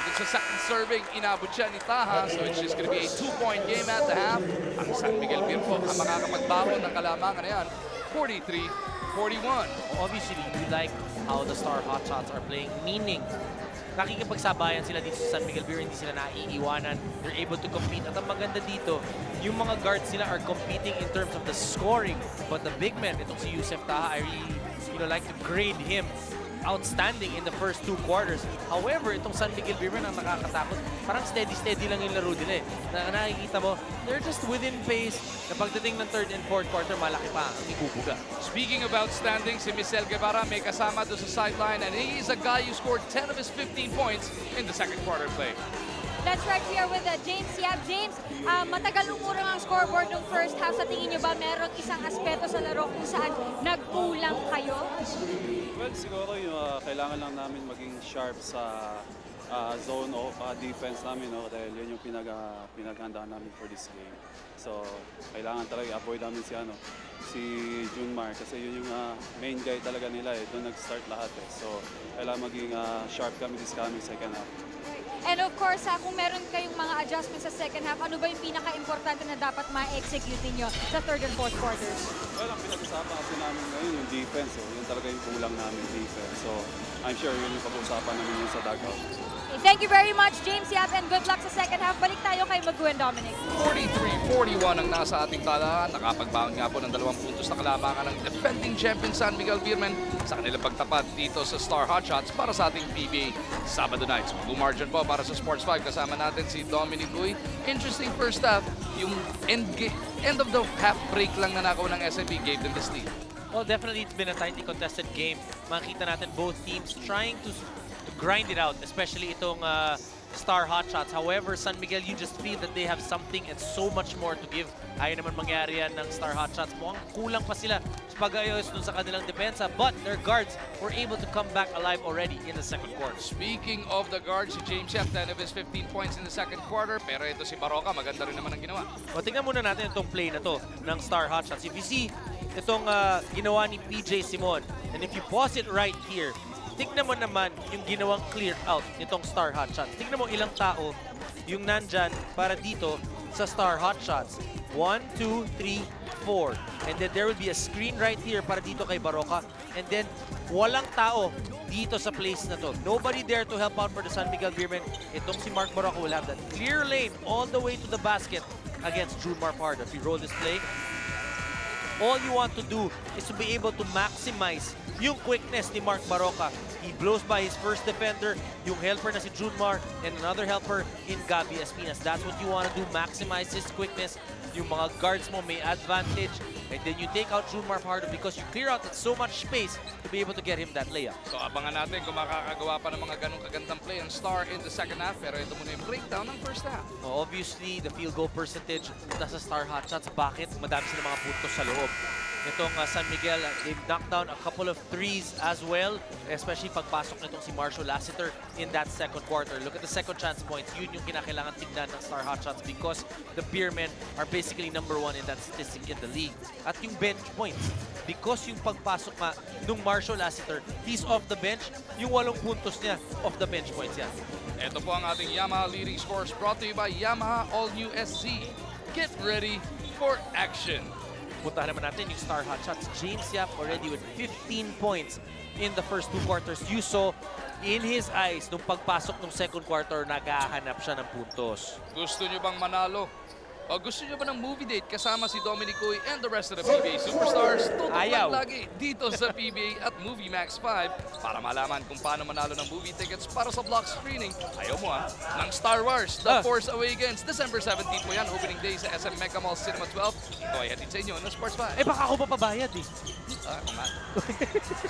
Dito sa second serving, inabot siya ni Taha. So it's just going to be a 2-point game at the half. Ang San Miguel Beermen ang makakapagbaon ng kalamangan na yan. 43-41. Obviously, we like how the Star Hotshots are playing, meaning nakikipagsabayan sila dito sa San Miguel Beermen, hindi sila naiiwanan. They're able to compete. At ang maganda dito, yung mga guards nila are competing in terms of the scoring. But the big man, itong si Yusef Taha, I really like to grade him outstanding in the first 2 quarters. However, itong San Miguel Beermen ang nakakatakot. Parang steady-steady lang yung laro nila eh. Nakikita mo, they're just within pace. Na pagdating ng 3rd and 4th quarter, malaki pa ang ibubuga. Speaking of outstanding, si Michel Guevara may kasama doon sa sideline and he is a guy who scored 10 of his 15 points in the second quarter play. Let's start here with James Yap. James, matagal umurong ang scoreboard ng first half. Sa tingin niyo ba merong isang aspeto sa laro kung saan nagkulang kayo? Well, siguro yung kailangan lang namin maging sharp sa zone o defense namin, no? Dahil yun yung pinaghandaan namin for this game. So, kailangan talaga avoid namin si Junmar kasi yun yung main guy talaga nila eh. Doon nag-start lahat eh. So, kailangan maging sharp kami this coming second half. And of course, kung meron kayong mga adjustments sa second half, ano ba yung pinaka-importante na dapat ma-execute niyo sa third and fourth quarters? Well, ang pinag-usapan kasi namin ngayon yung defense. Eh. Yun talaga yung kulang namin defense. So, I'm sure yun yung pag-usapan namin yun sa dugout. Okay, thank you very much, James Yap, and good luck sa second half. Balik tayo kay Magu and Dominic. 43-41 ang nasa ating talaan. Nakapagbaon nga po ng 2 puntos na kalamangan ng defending champion San Miguel Beermen sa kanilang pagtapat dito sa Star Hotshots para sa ating PBA Sabado Nights. Margin po para sa Sports 5. Kasama natin si Dominic Uy. Interesting first half. Yung end of the half break lang na nakaw ng SMB gave them this lead. Well, definitely it's been a tightly contested game. Makikita natin both teams trying to grind it out, especially itong Star Hotshots. However, San Miguel, you just feel that they have something and so much more to give. Ayaw naman mangyari yan ng Star Hotshots. Mukhang kulang pa sila sa pag-ayos dun sa kanilang depensa, but their guards were able to come back alive already in the second quarter. Speaking of the guards, si James Yap, 10 of his 15 points in the second quarter. Pero ito si Baroka, maganda rin naman ang ginawa. O, tingnan muna natin itong play na to ng Star Hotshots. If you see itong ginawa ni PJ Simon, and if you pause it right here, tignan mo naman yung ginawang clear out nitong Star Hotshots. Tignan mo ilang tao yung nandyan para dito sa Star Hotshots. 1, 2, 3, 4. And then there will be a screen right here para dito kay Baroka. And then walang tao dito sa place na to. Nobody there to help out for the San Miguel Beermen. Itong si Mark Baroka will have that clear lane all the way to the basket against Junmar Pardo. If you roll this play, all you want to do is to be able to maximize yung quickness ni Mark Baroka. He blows by his first defender, yung helper na si Junmar, and another helper in Gabi Espinas. That's what you want to do, maximize his quickness. Yung mga guards mo may advantage, and then you take out Junmar Pardo because you clear out so much space to be able to get him that layup. So abangan natin kung makakagawa pa ng mga ganong kagandang play ang Star in the second half. Pero ito muna yung breakdown ng first half. Obviously, the field goal percentage nasa Star Hotshots. Bakit? Madami sila mga puntos sa loob. Itong San Miguel, they've knocked down a couple of threes as well, especially pagpasok nitong si Marshall Lassiter in that second quarter. Look at the second chance points. Yun yung kinakailangan tignan ng Star Hotshots because the Beermen are basically #1 in that statistic in the league. At yung bench points, because yung pagpasok nga nung Marshall Lassiter, he's off the bench, yung 8 puntos niya, off the bench points yan. Ito po ang ating Yamaha leading scores brought to you by Yamaha All New SC. Get ready for action. Puntahan naman natin yung Star Hotshots. James Yap already with 15 points in the first 2 quarters. You saw in his eyes nung pagpasok ng second quarter, naghahanap siya ng puntos. Gusto nyo bang manalo? O gusto nyo ba ng movie date kasama si Dominic Uy and the rest of the PBA Superstars? Tutok lang lagi dito sa PBA at Movie Max 5 para malaman kung paano manalo ng movie tickets para sa block screening. Ayaw mo ng Star Wars, The Force Awakens. December 17 po yan, opening day sa SM Mega Mall Cinema 12. Ito ay hatid sa inyo ng Sports 5. Eh baka ako papabayad eh.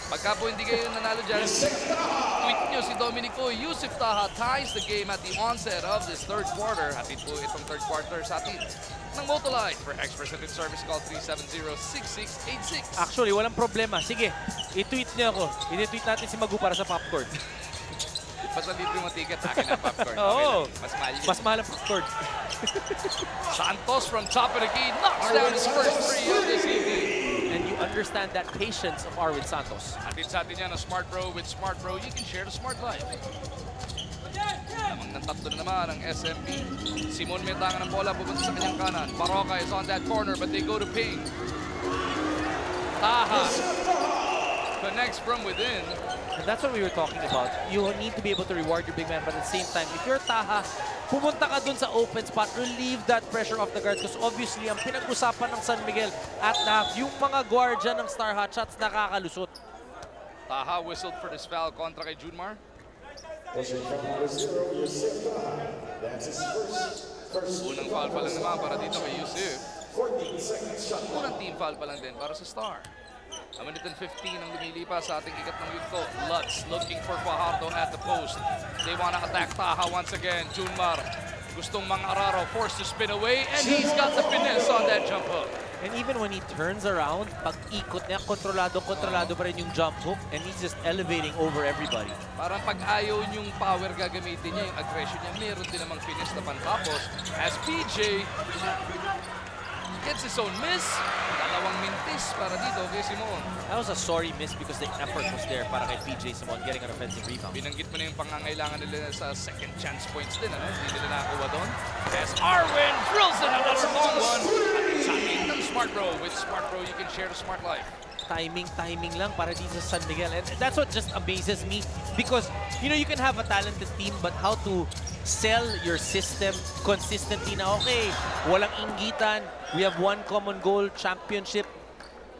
Pagka po hindi kayo nanalo dyan, tweet nyo si Dominic Uy. Yusuf Taha ties the game at the onset of this third quarter. Hatid po itong third quarter sa atin ng Motolite. For express and service, call 370-6686. Actually, walang problema. Sige, i-tweet niyo ako. I-tweet natin si Magu para sa popcorn. Basta libre mo ticket, akin ang popcorn. Oo. Okay, mas mahal yun. Mas mahal ang popcorn. Santos from top of the key knocks down his first three of this evening. And you understand that patience of Arwin Santos. Hatid sa atin yan ang Smart Bro. With Smart Bro, you can share the smart life. Lamang ng tatlo na naman ang SMB. Simon may tangan ng bola, pupunta sa kanyang kanan. Baroka is on that corner, but they go to ping. Taha connects from within. And that's what we were talking about. You need to be able to reward your big man, but at the same time, if you're Taha, pumunta ka dun sa open spot, relieve that pressure off the guards because obviously, ang pinag-usapan ng San Miguel at yung mga guardia ng Star Hotshots nakakalusot. Taha whistled for this foul kontra kay Junmar. Unang foul pa lang naman para dito kay Yusuf. Unang team foul pa lang din para sa Star. A minute and 15 ang lumilipas sa ating ikat ng yugto. Lutz looking for Fajardo at the post. They wanna attack Taha once again. Junmar gustong Mangararo, forced to spin away, and he's got the finesse on that jump hook. And even when he turns around, pag ikot niya, kontrolado pa rin yung jump hook, and he's just elevating over everybody. Parang pag ayaw yung power gagamitin niya, yung aggression niya, meron din namang finesse na pantapos. As PJ gets his own miss, dalawang mintis para dito kay Simon. That was a sorry miss because the effort was there para kay PJ Simon getting an offensive rebound. Binanggit mo na yung pangangailangan nila sa second chance points din, ano? Hindi nila nakakuha doon. As Arwin drills in another long one. At sa ating ng Smart Bro. With Smart Bro, you can share the smart life. Timing lang para dito sa San Miguel. And that's what just amazes me because, you know, you can have a talented team, but how to sell your system consistently na, okay, walang inggitan, we have one common goal, championship.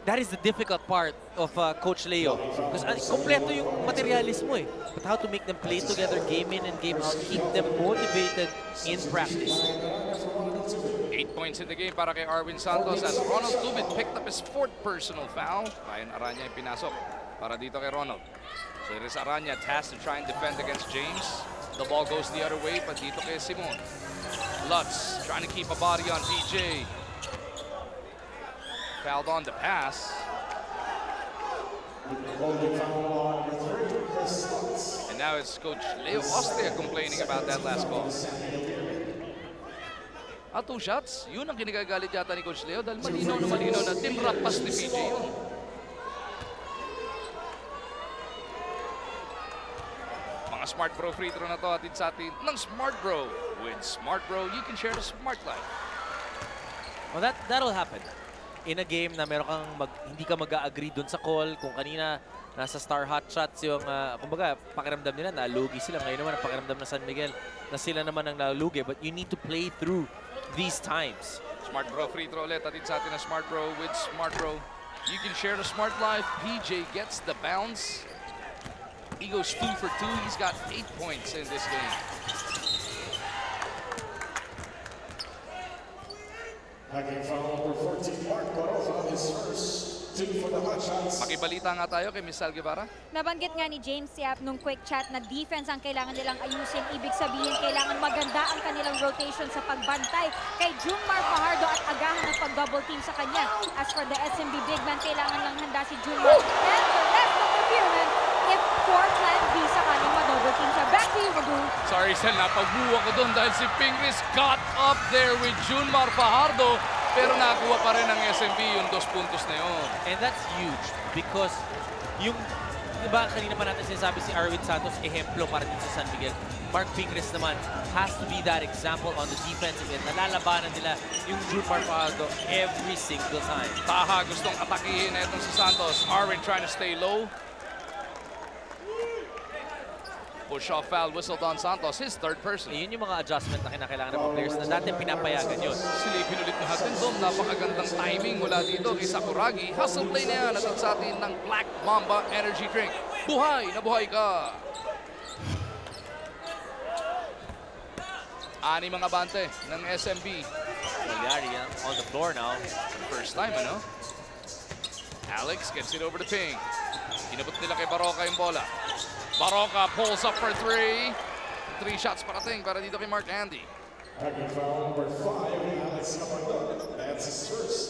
That is the difficult part of Coach Leo. Because kompleto yung materialis mo eh. But how to make them play together, game in and game out, keep them motivated in practice. 8 points in the game para kay Arwin Santos as Ronald Tubit picked up his 4th personal foul. Ryan Aranya yung pinasok para dito kay Ronald. So it is Aranya tasked to try and defend against James. The ball goes the other way, but dito kay Simon. Lutz trying to keep a body on PJ. Fouled on the pass. And now it's Coach Leo Austria complaining about that last call. 2 shots, yun ang kinagagalit yata ni Coach Leo dahil malinaw na team rampas ni PJ yun. Mga Smart Bro free throw na to atid sa atin ng Smart Bro. With Smart Bro, you can share the smart life. Well, that'll happen. In a game na meron kang hindi ka mag-agree dun sa call, kung kanina nasa Star Hot Shots yung, kumbaga, pakiramdam nila, nalugi sila. Ngayon naman, ang pakiramdam ng San Miguel na sila naman ang nalugi. But you need to play through these times. Smart Bro free throw ulit. Atid sa atin na Smart Bro with Smart Bro. You can share the smart life. PJ gets the bounce. He goes 2 for 2. He's got 8 points in this game. Hacking foul number 14, Mark Baroja, his first 2 for the hot shots. Makibalita nga tayo kay Miss Sal Guevara. Nabanggit nga ni James Yap nung quick chat na defense ang kailangan nilang ayusin. Ibig sabihin, kailangan maganda ang kanilang rotation sa pagbantay kay Junmar Fajardo at agahan ng pag-double team sa kanya. As for the SMB big man, kailangan lang handa si Junmar and the rest of the Beermen if for plan B sakaling ma-double team siya. Back to you, Madu. Sorry, Sal, napagbuwa ko doon dahil si Pingris got up there with Junmar Fajardo. Pero nakuha pa rin ng SMB yung 2 puntos na yun. And that's huge because yung, di ba, kanina pa natin sinasabi si Arwin Santos, ehemplo para din sa San Miguel. Mark Pingris naman has to be that example on the defensive end. Nalalabanan nila yung Junmar Fajardo every single time. Taha gustong atakihin na itong si Santos. Arwin trying to stay low. Push-off foul whistled on Santos, his 3rd person. Yun yung mga adjustment na kinakailangan ng mga players na dati pinapayagan yun. Silipin ulit natin doon. Napakagandang timing mula dito kay Sakuragi. Hustle play na yan. At sa atin ng Black Mamba Energy Drink. Buhay na buhay ka! 6 mga bante ng SMB. Magyari yan on the floor now. First time, ano? Alex gets it over to Ping. Inabot nila kay Baroka yung bola. Baroka pulls up for 3. 3 shots parating para dito kay Mark Andy. Hacking foul number 5, Alex Camargo. That's his first.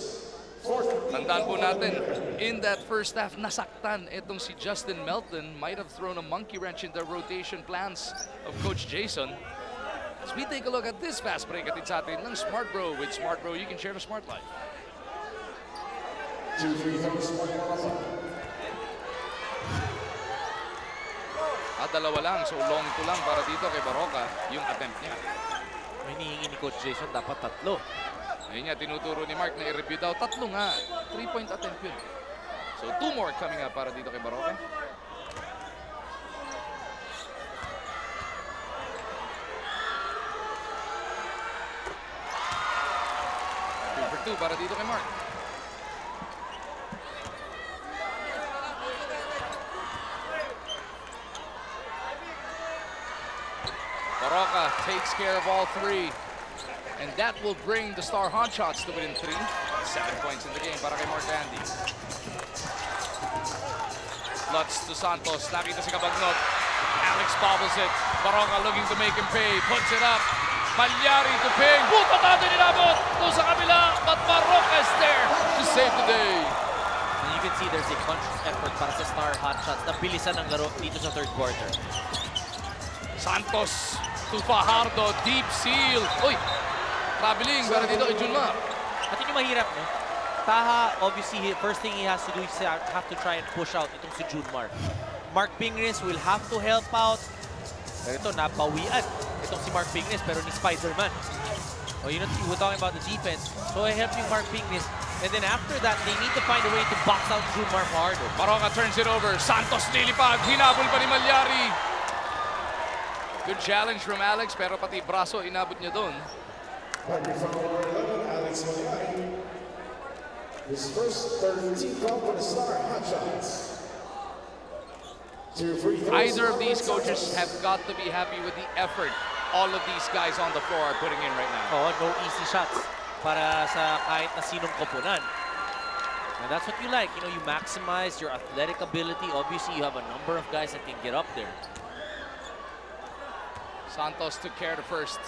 4th. Tandaan po natin, in that first half, nasaktan itong si Justin Melton. Might have thrown a monkey wrench in the rotation plans of Coach Jason. As we take a look at this fast break atid sa atin ng Smart Bro. With Smart Bro, you can share the smart life. 2 free throws, Mark Baroja. Dalawa lang, so long to lang para dito kay Baroka yung attempt niya. May hinihingi ni Coach Jason, dapat 3. Ayun nga, tinuturo ni Mark na i-review daw. 3 nga, 3-point attempt yun. So 2 more coming up para dito kay Baroka. For 2 para dito kay Mark. Baroka takes care of all 3. And that will bring the Star Hotshots to within 3. 7 points in the game para kay Mark Andy. Lutz to Santos. Nakita si Cabagnot. Alex bobbles it. Baronga looking to make him pay. Puts it up. Malyari to Ping. Puta natin inabot. Doon sa kabila. But Baronga is there to save the day. And you can see there's a conscious effort para sa Star Hotshots na bilisan ng laro dito sa third quarter. Santos to Fajardo. Deep seal. Uy! Traveling para dito kay Junmar. At yun yung mahirap, no? Taha, obviously, first thing he has to do is have to try and push out itong si Junmar. Mark Pingris will have to help out. Pero ito, napawian. Itong si Mark Pingris, pero ni Spider-Man. Oh, you know, we're talking about the defense. So, I help you, Mark Pingris. And then after that, they need to find a way to box out Junmar Fajardo. Baronga turns it over. Santos lilipad. Hinabol pa ni Malyari. Good challenge from Alex, pero pati braso inabot niya doon. Alex Malyari. His first 13th foul for the Star Hotshots. Either of these coaches have got to be happy with the effort all of these guys on the floor are putting in right now. Oh, no easy shots para sa kahit na sinong koponan. And that's what you like. You know, you maximize your athletic ability. Obviously, you have a number of guys that can get up there. Santos took care of the first.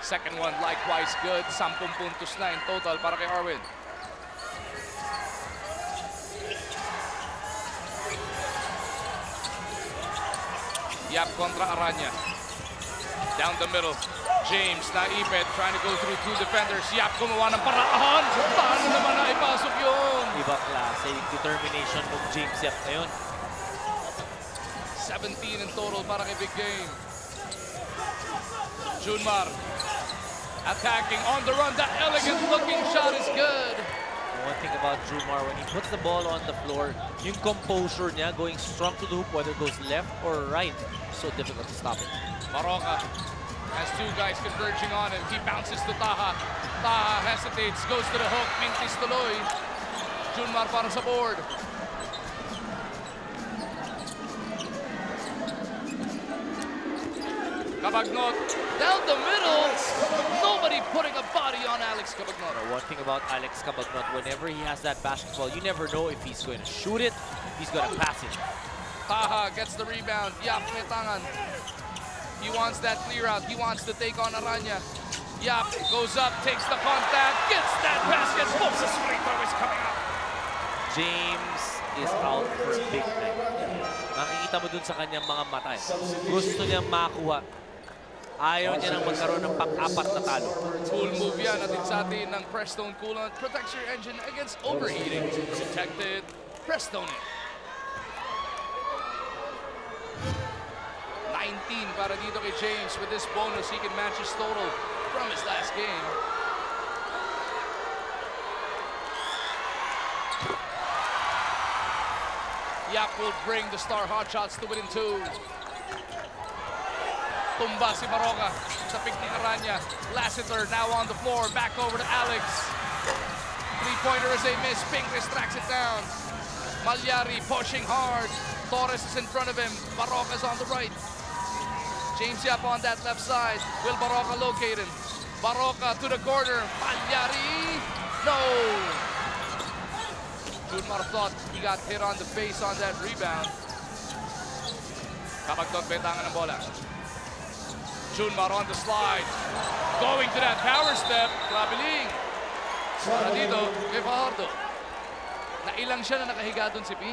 Second one likewise good. 10 puntos na in total para kay Arwin. Yap kontra Aranya. Down the middle. James naipit, trying to go through two defenders. Yap gumawa ng paraan. Paano naman na ipasok yun? Ibang klase yung determination ng James Yap ngayon. 17 in total para kay Big Game. Junmar attacking on the run. That elegant looking shot is good. One thing about Junmar, when he puts the ball on the floor, yung composure niya going strong to the hoop, whether it goes left or right, so difficult to stop it. Baronga has two guys converging on him. He bounces to Taha. Taha hesitates, goes to the hook. Mintis tuloy. Junmar para sa board. Cabagnot down the middle. Nobody putting a body on Alex Cabagnot. One thing about Alex Cabagnot, whenever he has that basketball, you never know if he's going to shoot it, if he's going to pass it. Taha gets the rebound. Yap may tangan. He wants that clear out. He wants to take on Aranya. Yap goes up, takes the contact, gets that basket. Moses free throw is coming up. James is out for a big night. Makikita mo dun sa kanyang mga mata. Gusto niyang makuha. Ayaw niya nang magkaroon ng pang-apat na talo. Cool move yan. Atin sa atin ng Prestone Coolant. Protects your engine against overheating. Protected. Prestone it. 19 para dito kay James. With this bonus, he can match his total from his last game. Yap will bring the Star Hotshots to within 2. Tumba si Baronga sa pick ni Aranya. Lassiter now on the floor. Back over to Alex. Three-pointer is a miss. Pingris tracks it down. Malyari pushing hard. Torres is in front of him. Baronga's on the right. James Yap on that left side. Will Baronga locate him? Baronga to the corner. Malyari. No! Junmar thought he got hit on the face on that rebound. Cabagnot betangan ng bola. Junmar on the slide. Going to that power step. Traveling. Para dito kay Fajardo. Nailang siya na nakahiga doon si P.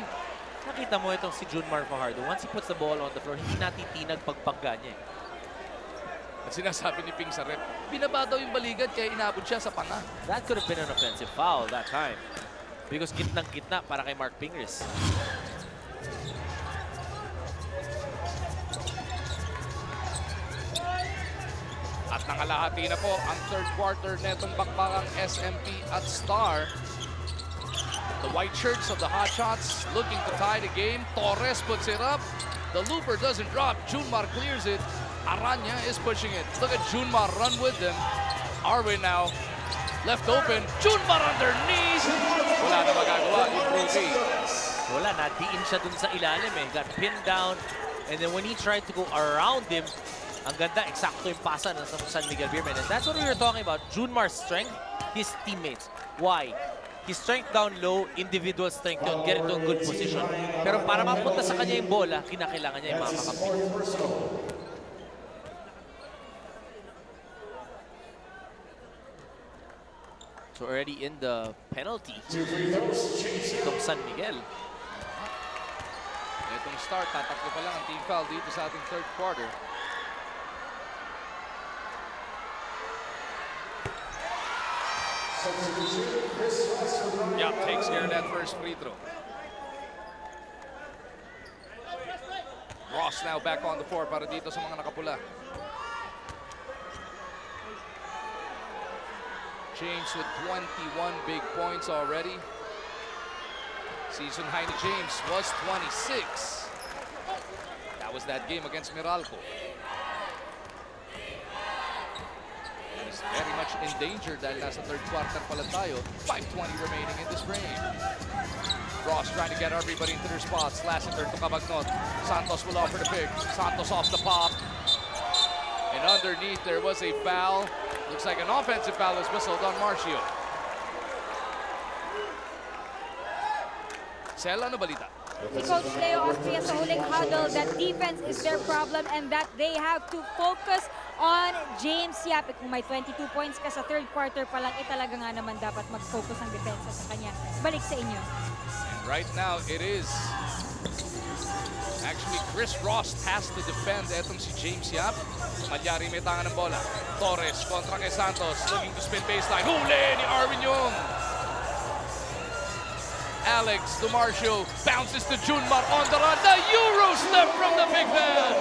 Nakita mo itong si Junmar Fajardo. Once he puts the ball on the floor, hindi natitinag pagpagga niya. At sinasabi ni Ping sa rep, binaba daw yung baligad kaya inabot siya sa panga. That could have been an offensive foul that time. Because gitnang-gitna para kay Mark Pingris. At nakalahati na po ang third quarter netong bakbakang SMP at Star. The white shirts of the Hotshots looking to tie the game. Torres puts it up. The looper doesn't drop. Junmar clears it. Aranya is pushing it. Look at Junmar run with them. Arwin now left open. Junmar underneath. Wala na magagawa yung rookie. Wala, nadiin siya dun sa ilalim eh. Got pinned down. And then when he tried to go around him, ang ganda, eksakto yung pasa ng San Miguel Beermen. And that's what we were talking about. Junmar's strength, his teammates. Why? his strength down low, individual strength yun, get into a good position. Pero para mapunta sa kanya yung bola, kinakailangan niya yung mga kakampi. So already in the penalty, itong San Miguel. Itong start, tatakbo pa lang ang team foul dito sa ating third quarter. Yap takes care of that first free throw. Ross now back on the floor para dito sa mga nakapula. James with 21 big points already. Season high ni James was 26. That was that game against Meralco. He's very much in danger dahil nasa third quarter pala tayo. 5:20 remaining in this frame. Ross trying to get everybody into their spots. Lassiter to Cabagnot. Santos will offer the pick. Santos off the pop. And underneath there was a foul. Looks like an offensive foul is whistled on Marcio. Sel, ano balita? Si Coach Leo Austria sa huling huddle that defense is their problem and that they have to focus on James Yap. Kung may 22 points ka sa third quarter pa lang, talaga nga naman dapat mag-focus ang depensa sa kanya. Balik sa inyo. And right now, it is actually Chris Ross tasked to defend etong si James Yap. Malyari may tangan ng bola. Torres kontra kay Santos. Looking to spin baseline. Huli ni Arvin Yung. Alex Dumarcio bounces to Junmar on the run. The Euro step from the big man.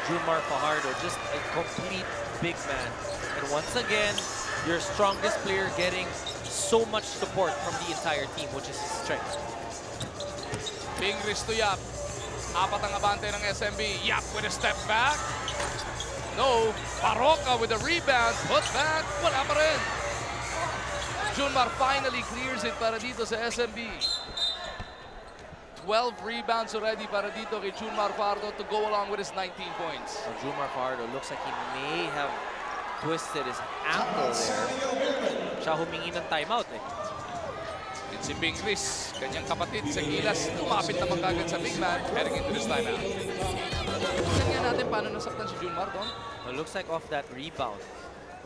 Junmar Fajardo, just a complete big man. And once again, your strongest player getting so much support from the entire team, which is his strength. Pingris to Yap. Apat ang abante ng SMB. Yap with a step back. No. Parroca with a rebound. Put back. Wala pa rin. Junmar finally clears it para dito sa SMB. 12 rebounds already para dito kay Junmar Fajardo to go along with his 19 points. Well, Junmar Fajardo looks like he may have twisted his ankle there. Siya humingi ng timeout eh. And si Pingris, kanyang kapatid sa gilas, lumapit naman kagad sa big man heading into this timeout. Tingnan natin paano nasaktan si Junmar doon. Well, looks like off that rebound.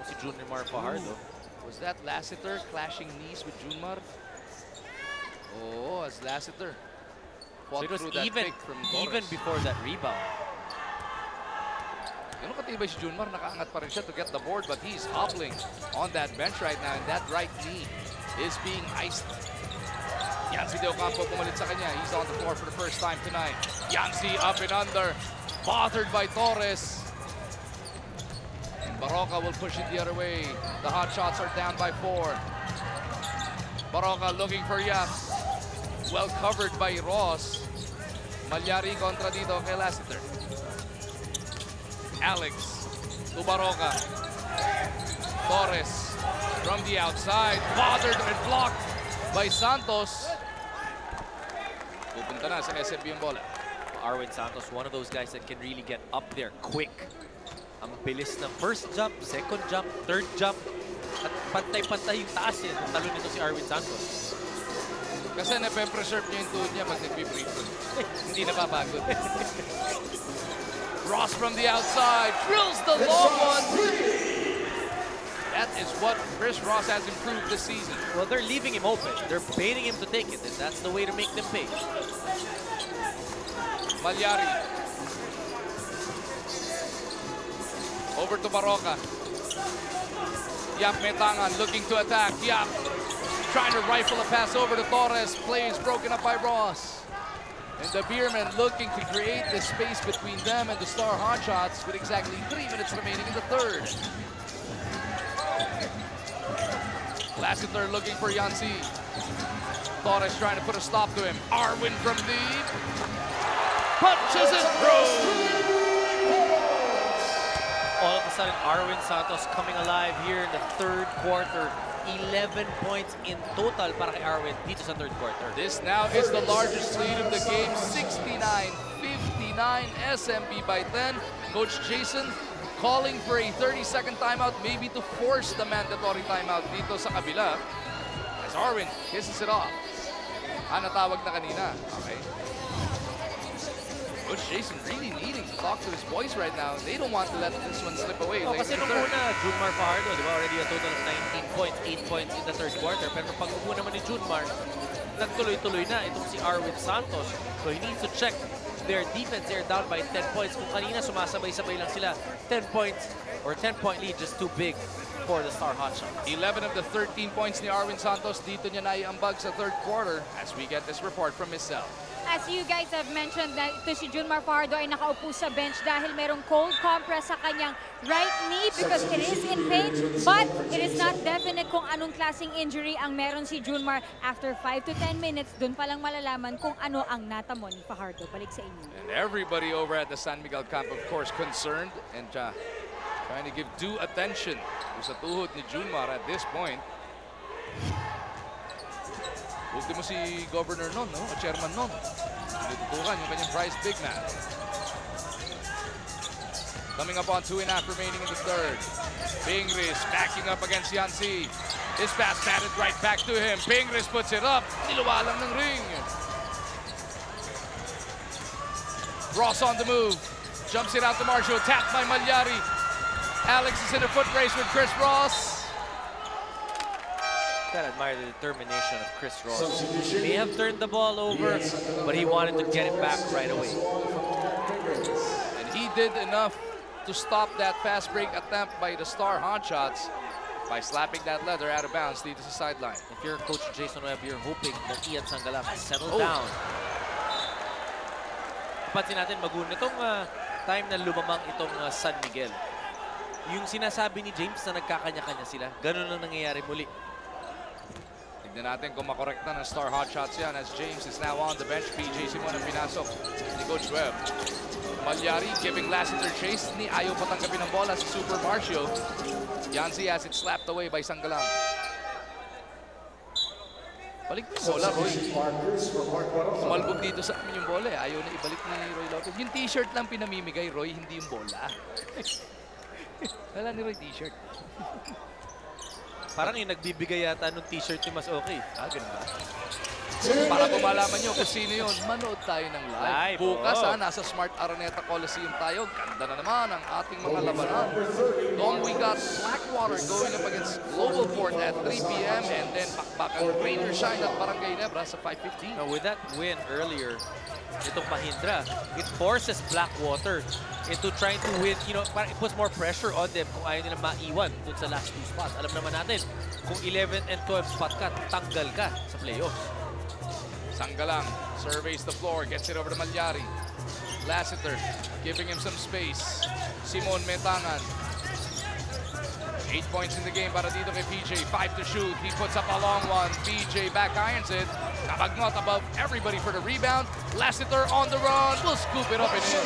Si Junmar Fajardo. Was that Lassiter clashing knees with Junmar? Oh, as Lassiter fought So it was through that pick from Torres. even before that rebound. Ganun katibay si Junmar, nakaangat pa rin siya to get the board, but he's hobbling on that bench right now, and that right knee is being iced. Yancy De Ocampo pumalit sa kanya. He's on the floor for the first time tonight. Yancy up and under, bothered by Torres. Barroca will push it the other way. The hot shots are down by 4. Barroca looking for Yap. Well covered by Ross. Malyari kontra dito kay Lassiter. Alex to Barroca. Torres from the outside. Bothered and blocked by Santos. Pupunta na sa SMB yung bola. Arwin Santos, one of those guys that can really get up there quick. Ang bilis ng first jump, second jump, third jump. At pantay-pantay yung taas eh. Talo nito si Arwin Santos. Kasi nape-preserve niya yung tuhod niya pag nagbe-break. Hindi napapagod. Ross from the outside, drills the long one. That is what Chris Ross has improved this season. Well, they're leaving him open. They're baiting him to take it, and that's the way to make them pay. Malyari. Over to Barroca. Yap may tangan, looking to attack. Yap trying to rifle a pass over to Torres. Play is broken up by Ross. And the Beermen looking to create the space between them and the Star Hotshots with exactly 3 minutes remaining in the third. Lassiter looking for Yancy. Torres trying to put a stop to him. Arwin from deep. Punches it through. All of a sudden, Arwin Santos coming alive here in the third quarter. 11 points in total para kay Arwin dito sa third quarter. This now is the largest lead of the game, 69-59 SMB by 10. Coach Jason calling for a 30-second timeout, maybe to force the mandatory timeout dito sa kabila. As As Arwin kisses it off. Natawag na kanina. Okay. Coach Jason really needing to talk to his boys right now. They don't want to let this one slip away. Kasi nung una, Junmar Fajardo, di ba, already a total of 19 points, 8 points in the third quarter. Pero pag upo naman ni Junmar, nagtuloy-tuloy na itong si Arwin Santos. So he needs to check their defense. They're down by 10 points. Kung kanina sumasabay-sabay lang sila, 10 points or 10-point lead, just too big for the Star Hotshots. 11 of the 13 points ni Arwin Santos dito niya naiambag sa third quarter as we get this report from Miss Cell. As you guys have mentioned, na ito si Junmar Fajardo ay nakaupo sa bench dahil merong cold compress sa kanyang right knee because it is in pain, but it is not definite kung anong klaseng injury ang meron si Junmar. After 5 to 10 minutes, dun palang malalaman kung ano ang natamo ni Fajardo. Balik sa inyo. And everybody over at the San Miguel camp, of course, concerned and trying to give due attention sa tuhod ni Junmar at this point. Ultimo si Governor nun, no? O Chairman nun. Tinututukan yung kanyang prized big man. Coming up on 2.5 remaining in the third. Pingris backing up against Yancy. His pass batted right back to him. Pingris puts it up. Niluwalang ng ring. Ross on the move. Jumps it out to Marshall. Tapped by Malyari. Alex is in a foot race with Chris Ross. I admire the determination of Chris Ross. He may have turned the ball over, but he wanted to get it back right away. And he did enough to stop that fast break attempt by the Star Hotshots by slapping that leather out of bounds dito sa sideline. If you're Coach Jason Webb, you're hoping that Ian Sangalam settle down. Pansin natin, Magun, itong time na lumamang itong San Miguel. Yung sinasabi ni James na nagkakanya-kanya sila, ganun ang nangyayari muli. Tignan natin kung makorekta ng Star Hotshots yan as James is now on the bench. PJ Simon ang pinasok ni Coach Webb. Malyari giving Lassiter chase. Ni ayaw patanggapin ng bola si Super Marcio. Yancy has it slapped away by Sangalang. Balik mo yung bola, Roy. Malbog dito sa amin yung bola eh. Ayaw na ibalik ni Roy Lopez. Yung t-shirt lang pinamimigay, Roy, hindi yung bola. Wala ni Roy t-shirt. Parang yung nagbibigay yata nung t-shirt yung mas okay. Ganun ba? Para kung malaman nyo kung sino yun, manood tayo ng live. Bukas nasa Smart Araneta Coliseum tayo. Ganda na naman ang ating mga labanan. Long we got Blackwater going up against Global Port at 3 p.m. and then bakbakan Ranger Shine at Barangay Nebra sa 5:15. Now with that win earlier, itong Mahindra, it forces Blackwater into trying to win, you know, parang it puts more pressure on them kung ayaw nila maiwan dun sa last two spots. Alam naman natin, kung 11 and 12 spot ka, tanggal ka sa playoffs. Sangalang surveys the floor, gets it over to Malyari. Lassiter giving him some space. Simon Metangan. 8 points in the game para dito kay PJ. 5 to shoot. He puts up a long one. PJ back irons it. Kabagnot above everybody for the rebound. Lassiter on the run. Will scoop it up and in.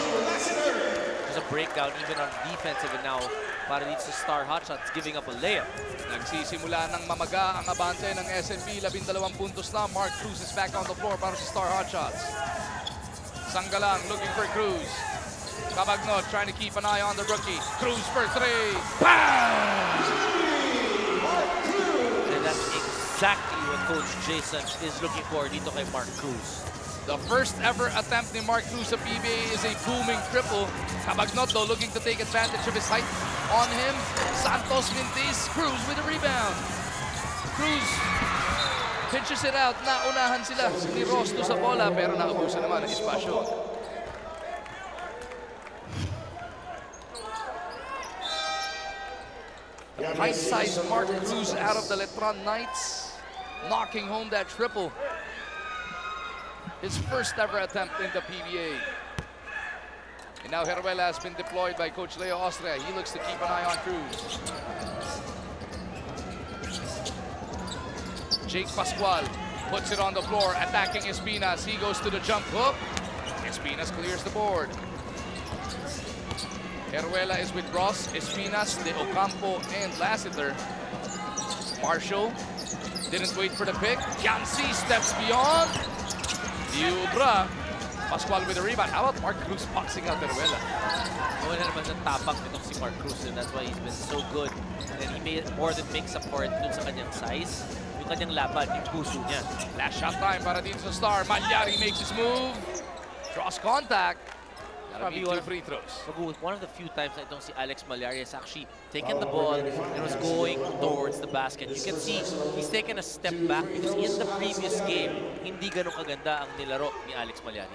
There's a breakdown even on defensive and now para dito sa Star Hotshots giving up a layup. Nagsisimula ng mamaga ang abante ng SMB. 12 puntos na. Mark Cruz is back on the floor para sa Star Hotshots. Sangalang looking for Cruz. Kabagnot trying to keep an eye on the rookie. Cruz for 3. Bam! And that's exactly what Coach Jason is looking for dito kay Mark Cruz. The first ever attempt ni Mark Cruz sa PBA is a booming triple. Kabagnot though looking to take advantage of his height on him. Santos Mintis, Cruz with a rebound. Cruz pitches it out. Naunahan sila ni Rosto sa bola pero naubusan naman ang espasyo. Pint-sized Mark Cruz out of the Letran Knights, knocking home that triple. His first ever attempt in the PBA. And now Heruela has been deployed by Coach Leo Austria. He looks to keep an eye on Cruz. Jake Pascual puts it on the floor, attacking Espinas. He goes to the jump hook. Espinas clears the board. Heruela is with Ross, Espinas, De Ocampo, and Lassiter. Marshall didn't wait for the pick. Yancy steps beyond. Diubra. Pascual with the rebound. How about Mark Cruz boxing out Heruela? Wala naman ng tapak nitong si Mark Cruz and that's why he's been so good. And he more than makes up for it dun sa kanyang size. yung kanyang laban, yung puso niya. Last shot time para dito sa Star. Malyari makes his move. Draws contact. Gotta be 2 free throws. One of the few times na itong si Alex Malyari has actually taken the ball and was going towards the basket. You can see he's taken a step back because in the previous game, hindi ganun kaganda ang nilaro ni Alex Malyari.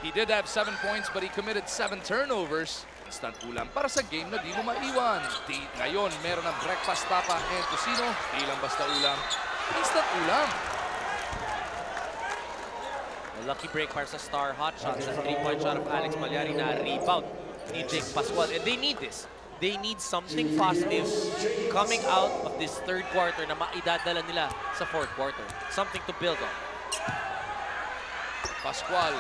He did have 7 points but he committed 7 turnovers. Instant ulam para sa game na di mo maiwan. Ngayon, meron ng breakfast tapa and tocino. Di lang basta ulam. Instant ulam. A lucky break para sa Star. Hot shot. Sa 3-point shot of Alex Malyari na rebound ni Jake Pascual. And they need this. They need something positive coming out of this third quarter na maidadala nila sa fourth quarter. Something to build on. Pascual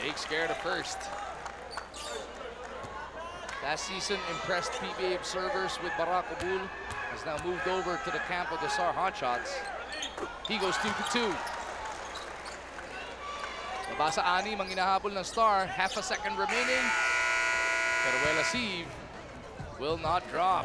takes care of the first. Last season, impressed PBA observers with Barak Abul. Has now moved over to the camp of the Star Hotshots. He goes 2 for 2. Baba sa 6 ang hinahabol ng Star. Half a second remaining. Peruela Sieve will not drop.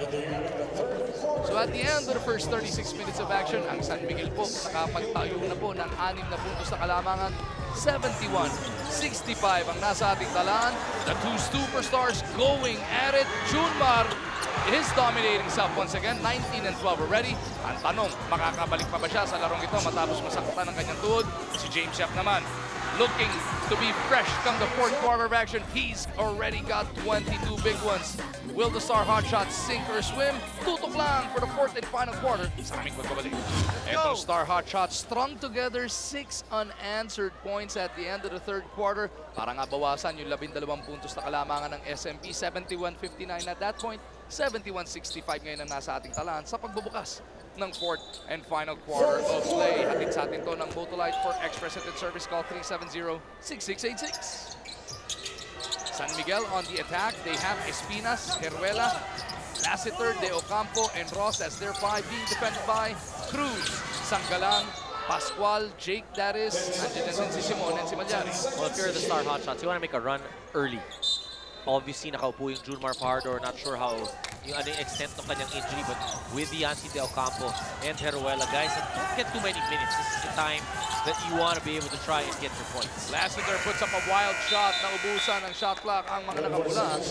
So at the end of the first 36 minutes of action, ang San Miguel po nakapagtayo na po ng 6 na puntos na kalamangan. 71-65 ang nasa ating talaan. The two superstars going at it. Junmar is dominating self once again. 19 and 12 already. Ang tanong, makakabalik pa ba siya sa larong ito matapos masaktan ng kanyang tuhod? Si James Yap naman, looking to be fresh come the fourth quarter of action. He's already got 22 big ones. Will the Star Hotshots sink or swim? Tutok lang for the fourth and final quarter sa aming pagbabalik. Etong Star Hotshots strung together 6 unanswered points at the end of the third quarter. Para nga bawasan yung 12 puntos na kalamangan ng SMP. 71-59 at that point. 71-65 ngayon ang nasa ating talaan sa pagbubukas ng fourth and final quarter of play. Hatid sa atin to ng Motolite for Express Attended Service call 370-6686. San Miguel on the attack. They have Espinas, Heruela, Lassiter, De Ocampo, and Ross as their 5 being defended by Cruz, Sanggalang, Pascual, Jake Daris, and si Simon and si Malyari. Well, if you're the Star Hotshots, you want to make a run early. Obviously, nakaupo yung Junmar Fajardo. Not sure how yung ano yung extent ng kanyang injury, but with Yancy De Ocampo and Heruela, guys, don't get too many minutes. This is the time that you want to be able to try and get your points. Lassiter puts up a wild shot na ubusan ng shot clock ang mga nakapula.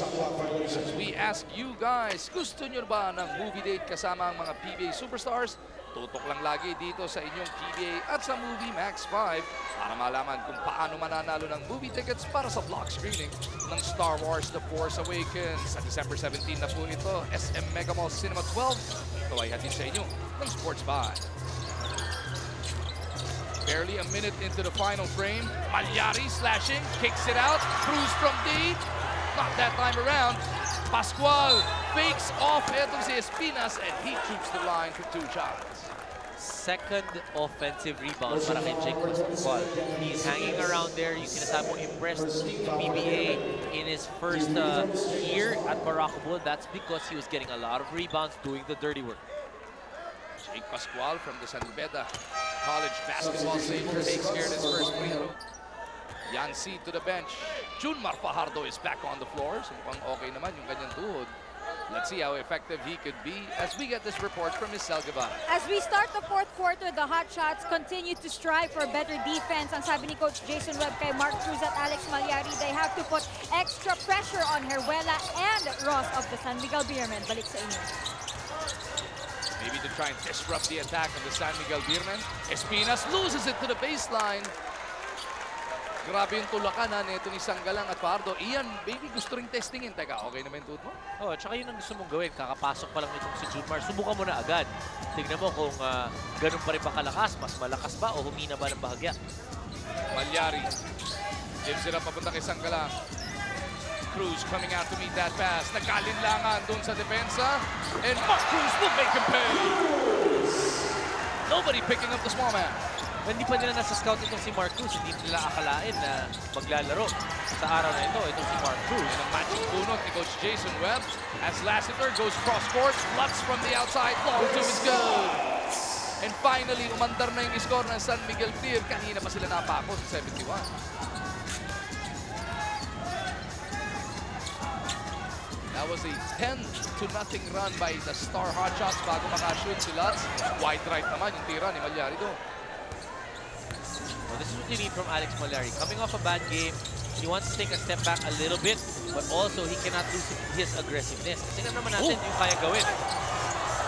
We ask you guys, gusto nyo ba ng movie date kasama ang mga PBA superstars? Tutok lang lagi dito sa inyong PBA at sa Movie Max 5 para malaman kung paano mananalo ng movie tickets para sa block screening ng Star Wars The Force Awakens. Sa December 17 na po ito, SM Mega Mall Cinema 12. Ito ay hatid sa inyo ng Sports Buy. Barely a minute into the final frame. Malyari slashing, kicks it out. Cruz from deep. Not that time around. Pascual fakes off etong si Espinas and he shoots the line for 2 shots. Second offensive rebound para kay Jake Pascual. He's hanging around there. Yung sinasabi mo impressed the PBA in his first year at Barak Abul. That's because he was getting a lot of rebounds doing the dirty work. Jake Pascual from the San Beda College basketball saver takes care of his first free throw. Yancy to the bench. Junmar Fajardo is back on the floor. So mukhang okay naman yung kanyang tuhod. Let's see how effective he could be as we get this report from Ms. Salgabana. As we start the fourth quarter, the Hotshots continue to strive for better defense. Ang sabi ni Coach Jason Webb kay Mark Cruz at Alex Malyari, they have to put extra pressure on Heruela and Ross of the San Miguel Beermen. Balik sa inyo. Maybe to try and disrupt the attack of the San Miguel Beermen. Espinas loses it to the baseline. Grabe yung tulakan nito ni Sanggalang at Fajardo. Ian, baby, gusto ring testingin. Teka, okay naman yung tuhod mo? Oh, tsaka yun ang gusto mong gawin. Kakapasok pa lang nitong si Junmar. Subukan mo na agad. Tignan mo kung ganun pa rin ba kalakas, mas malakas ba o humina ba ng bahagya. Malyari gives it up papunta kay Sanggalang. Cruz coming out to meet that pass. Nagkalinlangan doon sa depensa. And Mark Cruz will make him pay. Nobody picking up the small man. Hindi pa nila nasa scout itong si Mark Cruz. Hindi nila akalain na maglalaro sa araw na ito. Itong si Mark Cruz. And ang magic bunot ni Coach Jason Webb as Lassiter goes cross-court. Lutz from the outside. Long two is good. And finally, umandar na yung score ng San Miguel Beer. Kanina pa sila napako sa 71. That was a 10-0 run by the Star Hotshots bago makashoot si Lutz. Wide right naman yung tira ni Malyari doon. Well, this is what you need from Alex Malyari. Coming off a bad game, he wants to take a step back a little bit, but also he cannot lose his aggressiveness. Kasi naman natin yung kaya gawin.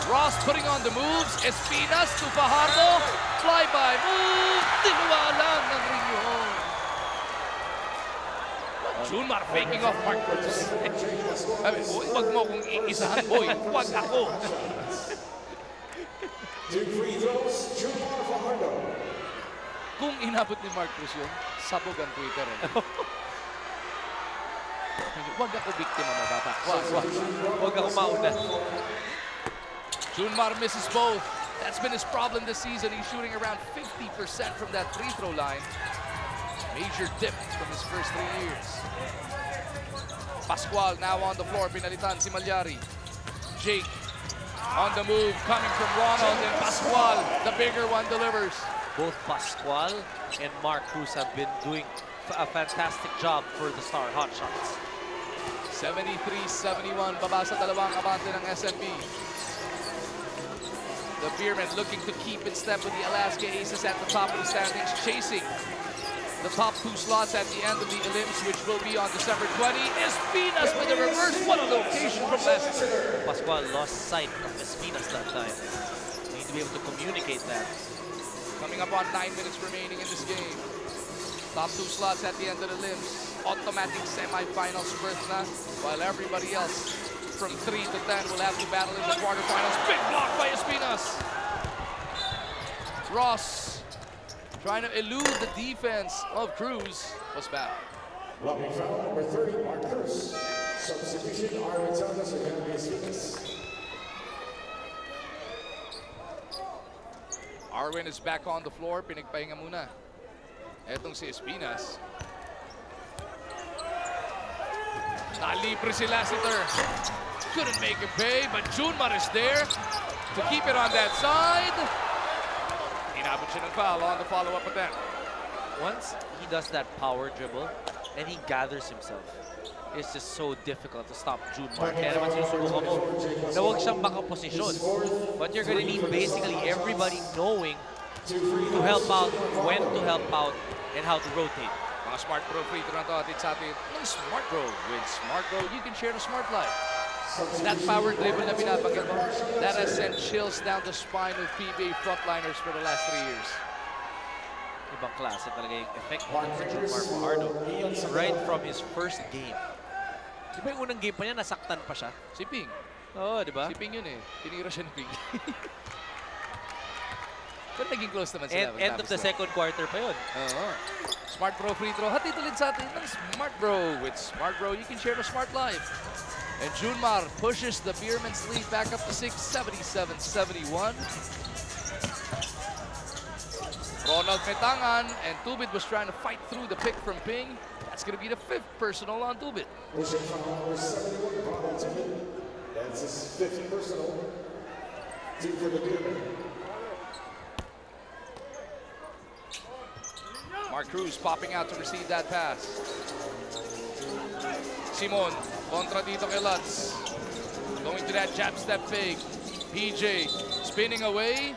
Ross putting on the moves. Espinas to Fajardo. Flyby move. Dinuwa lang ng Riñon. Junmar faking off Mark Cruz. Boy, wag mo kong iisahan, boy. Wag ako. 2 free throws, Junmar Fajardo. Kung inabot ni Mark Cruz yun, sabog ang Twitter. Wag ako biktima mo, bata. Huwag ako mauna. Junmar misses both. That's been his problem this season. He's shooting around 50% from that free throw line. Major dip from his first 3 years. Pascual now on the floor. Pinalitan si Malyari. Jake on the move, coming from Ronald, and Pascual, the bigger one, delivers. Both Pascual and Mark Cruz have been doing a fantastic job for the Star Hotshots. 73-71, baba sa dalawang abante ng SMP. The Beermen looking to keep in step with the Alaska Aces at the top of the standings, chasing the top 2 slots at the end of the Olymps, which will be on December 20. Espinas with a reverse. What a location from Leicester. Pascual lost sight of Espinas that time. We need to be able to communicate that. Coming up on 9 minutes remaining in this game. Top 2 slots at the end of the Olymps. Automatic semifinals berth na, while everybody else from 3 to 10 will have to battle in the quarterfinals. Big block by Espinas. Ross trying to elude the defense of Cruz was fouled. Blocking foul number 30, Mark Cruz. Substitution, Arvin Santos and Henry Espinas. Arvin is back on the floor. Pinagpahinga muna. Etong si Espinas. Nalibre si Lassiter. Couldn't make a pay, but Junmar is there to keep it on that side. Inabot siya ng foul on the follow-up attempt. Once he does that power dribble and he gathers himself, it's just so difficult to stop Junmar. Kaya naman sinusubukan mo na huwag siyang makaposisyon. But you're gonna need basically everybody knowing to help out, when to help out, and how to rotate. Mga Smart Bro free throw na to atin sa atin ng Smart Bro. With Smart Bro, you can share the smart life. That power dribble na binabanggit mo, that has sent chills down the spine of PBA frontliners for the last 3 years. Ibang klase talaga yung effect ng si Junmar Fajardo right from his first game. Di ba yung unang game pa niya, nasaktan pa siya? Si Ping. Oo, di ba? Si Ping yun eh. Tinira siya ni Ping. Pero naging close naman sila. End of the second quarter pa yun. Smart Bro free throw. Hatid ulit sa atin ng Smart Bro. With Smart Bro, you can share the smart life. And Junmar pushes the Beermen's lead back up to 6, 77-71. Ronald Metangan, and Tubit was trying to fight through the pick from Ping. That's going to be the 5th personal on Tubit. Pushing foul number 71, Ronald Tubit. That's his 5th personal. 2 for the Beermen. Mark Cruz popping out to receive that pass. Simon, kontra dito kay Lutz. Going to that jab step fake. PJ spinning away.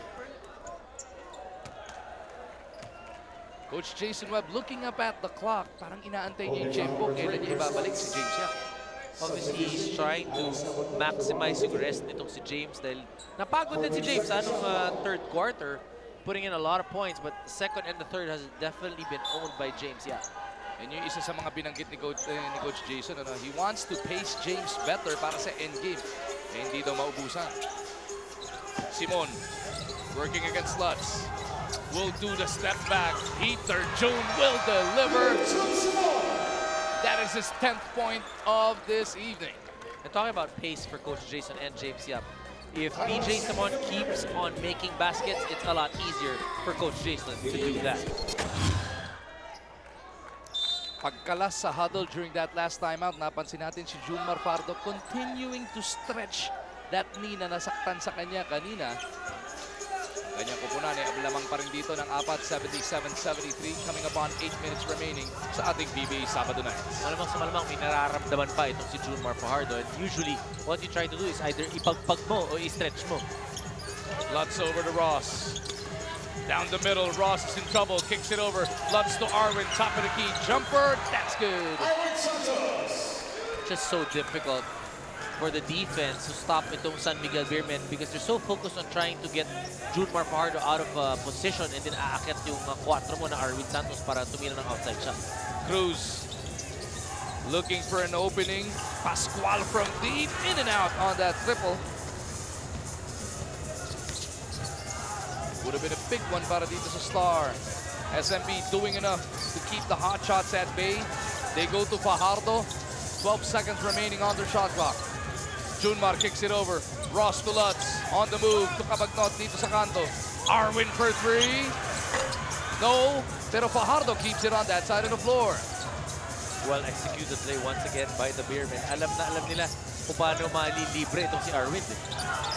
Coach Jason Webb looking up at the clock. Parang inaantay niya yung tempo. Kailan niya ibabalik si James Yap. Obviously, he's trying to maximize yung rest nitong si James dahil napagod din si James anong third quarter, putting in a lot of points, but the second and the third has definitely been owned by James Yap. And yung isa sa mga binanggit ni Coach Jason, he wants to pace James better para sa endgame. Eh, hindi daw maubusan. Simon, working against Lutz. Will do the step back. Peter June will deliver. That is his 10th point of this evening. And talking about pace for Coach Jason and James Yap, if PJ Simon keeps on making baskets, it's a lot easier for Coach Jason to do that. Pagkalas sa huddle during that last timeout, napansin natin si Junmar Fajardo continuing to stretch that knee na nasaktan sa kanya kanina. Kanyang kupunan ay lamang pa rin dito ng 77-73 coming upon 8 minutes remaining sa ating PBA Sabado Nights. Malamang sa malamang may nararamdaman pa itong si Junmar Fajardo. And usually, what you try to do is either ipagpag mo o i-stretch mo. Lutz over to Ross. Down the middle, Ross is in trouble, kicks it over. Lutz to Arwin, top of the key, jumper, that's good. Just so difficult for the defense to stop itong San Miguel Beermen because they're so focused on trying to get Junmar Fajardo out of position and then aakyat yung 4 mo na Arwin Santos para tumira ng outside shot. Cruz looking for an opening. Pascual from deep, in and out on that triple. Would have been a big one para dito sa Star. SMB doing enough to keep the hot shots at bay. They go to Fajardo. 12 seconds remaining on their shot clock. Junmar kicks it over. Ross to Lutz. On the move to Cabagnot dito sa kanto. Arwin for 3. No, pero Fajardo keeps it on that side of the floor. Well executed play once again by the Beermen. Alam na alam nila kung paano malilibre itong si Arwin.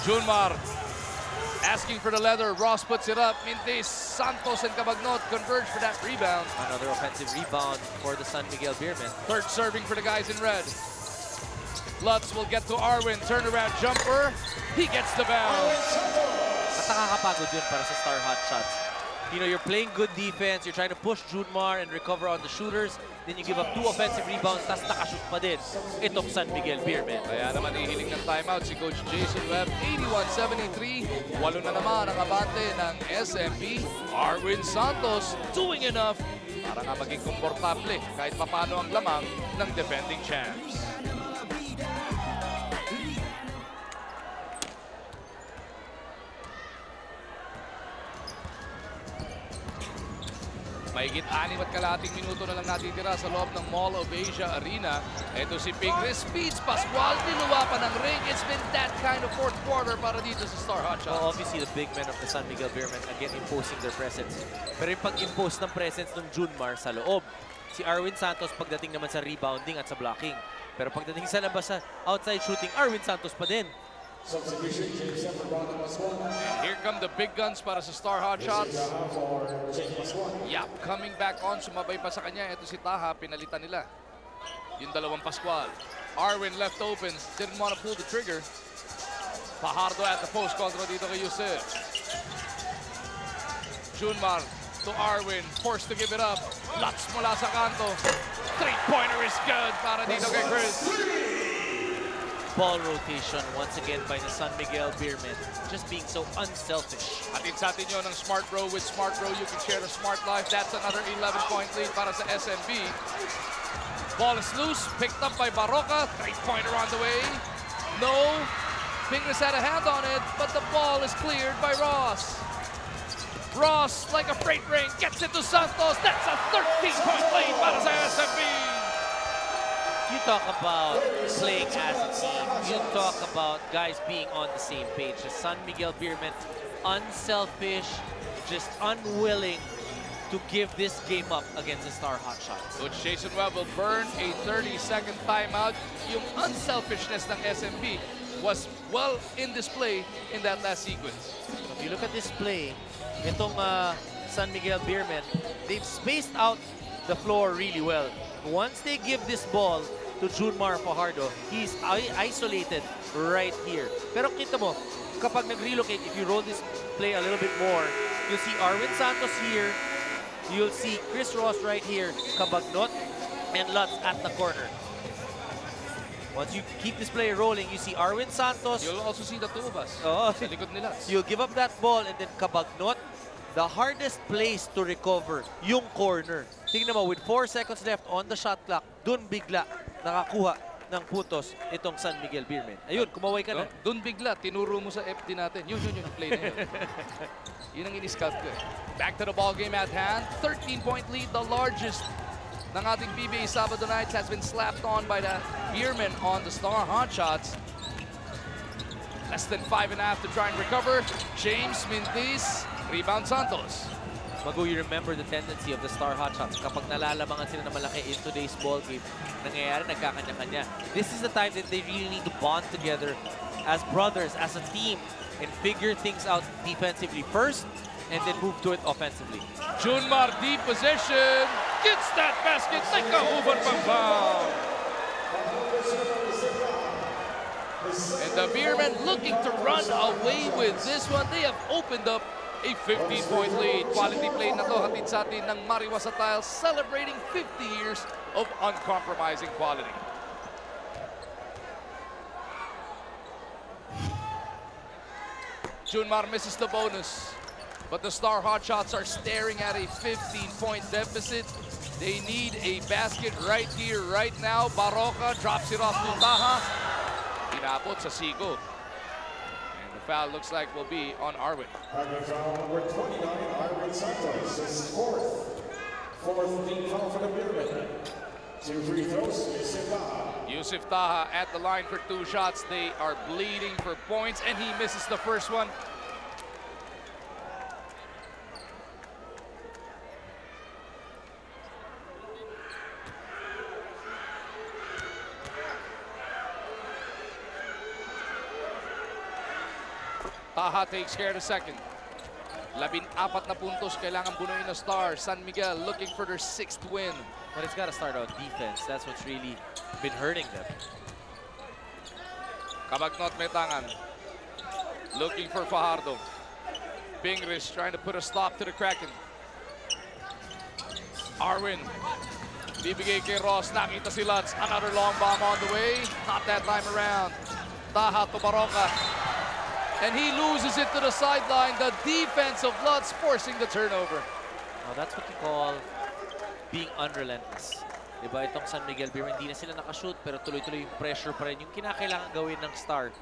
Junmar asking for the leather. Ross puts it up. Mintis, Santos, and Cabagnot converge for that rebound. Another offensive rebound for the San Miguel Beermen. Third serving for the guys in red. Lutz will get to Arwin. Turnaround jumper. He gets the bounce. At nakakapagod yun para sa Star Hot Shots. You know, you're playing good defense. You're trying to push Junmar and recover on the shooters. Then you give up 2 offensive rebounds, tapos nakashoot pa din itong San Miguel Beermen. Kaya naman ihiling ng timeout si Coach Jason Webb. 81-73. 8 na naman ang abante ng SMB. Arwin Santos doing enough para nga maging komportable kahit papano ang lamang ng defending champs. Mahigit 6 at kalahating minuto na lang natitira sa loob ng Mall of Asia Arena. Ito si Pigres Speeds. Pascual niluwa pa ng ring. It's been that kind of fourth quarter para dito sa Star Hot Shots. Well, obviously, the big men of the San Miguel Beermen again imposing their presence. Pero yung pag-impose ng presence ng Junmar sa loob, si Arwin Santos pagdating naman sa rebounding at sa blocking. Pero pagdating sa labas sa outside shooting, Arwin Santos pa din. And here come the big guns para sa Star Hot Shots. Yap, coming back on. Sumabay pa sa kanya. Ito si Taha, pinalitan nila. Yung dalawang Pascual. Arwin left open. Didn't want to pull the trigger. Fajardo at the post. Kontra dito kay Yusef. Junmar to Arwin. Forced to give it up. Lutz mula sa kanto. Three-pointer is good para dito kay Chris. Ball rotation once again by the San Miguel Beermen. Just being so unselfish. Atin sa atin yun ng Smart Bro. With Smart Bro, you can share the Smart Life. That's another 11-point lead para sa SMB. Ball is loose. Picked up by Barroca. Three-pointer on the way. No. Pingles had a hand on it, but the ball is cleared by Ross. Ross, like a freight train, gets it to Santos. That's a 13-point lead para sa SMB. You talk about playing as a team. You talk about guys being on the same page. The San Miguel Beermen, unselfish, just unwilling to give this game up against the Star Hot Shots. Coach Jason Webb will burn a 30-second timeout. Yung unselfishness ng SMB was well in display in that last sequence. If you look at this play, itong San Miguel Beermen, they've spaced out the floor really well. Once they give this ball to Junmar Fajardo, he's isolated right here. Pero kita mo, kapag nag-relocate, if you roll this play a little bit more, you'll see Arwin Santos here, you'll see Chris Ross right here, Cabagnot, and Lutz at the corner. Once you keep this play rolling, you see Arwin Santos. You'll also see the two of us Oh, sa likod nila. you'll give up that ball and then Cabagnot, the hardest place to recover, yung corner. Tingnan mo, with 4 seconds left on the shot clock, dun bigla nakakuha ng puntos itong San Miguel Beermen. Ayun, kumaway ka na. Doon bigla, tinuro mo sa FD natin. Yun yung play na yun. Yun ang in-scout ko. Back to the ball game at hand. 13-point lead, the largest ng ating PBA Sabado Nights has been slapped on by the Beermen on the Star Hot Shots. Less than 5.5 to try and recover. James Mintis, rebound Santos. Magu, you remember the tendency of the Star Hot Shots. Kapag nalalamangan sila na malaki in today's ball game, nangyayari, nagkakanya-kanya. This is the time that they really need to bond together as brothers, as a team, and figure things out defensively first and then move to it offensively. Junmar, deep possession. Gets that basket. Nagkahuban pang foul. And the Beermen looking to run away with this one. They have opened up a 15-point lead. Quality play na to hatid sa atin ng Mariwasa Tiles, celebrating 50 years of uncompromising quality. Junmar misses the bonus, but the Star Hotshots are staring at a 15-point deficit. They need a basket right here, right now. Baroka drops it off to Taha. Inabot sa Sigo. And the foul looks like will be on Arwin. Having foul number 29, Arwin Santos, his fourth team foul for the Beermen. 2 free throws, Yusuf Taha. Yusuf Taha at the line for 2 shots. They are bleeding for points, and he misses the first one. Taha takes care of the second. 14 na puntos kailangan bunuin na Star. San Miguel looking for their 6th win. But it's got to start out defense. That's what's really been hurting them. Kabagnot Metangan looking for Fajardo. Bingris trying to put a stop to the Kraken. Arwin bibigay kay Ross. Nakita si Lutz. Another long bomb on the way. Not that time around. Taha to Baroka. And he loses it to the sideline. The defense of Lutz forcing the turnover. Now that's what you call being unrelentless. Diba, itong San Miguel Beer, hindi na sila nakashoot pero tuloy-tuloy yung pressure pa rin. Yung kinakailangan gawin ng Star.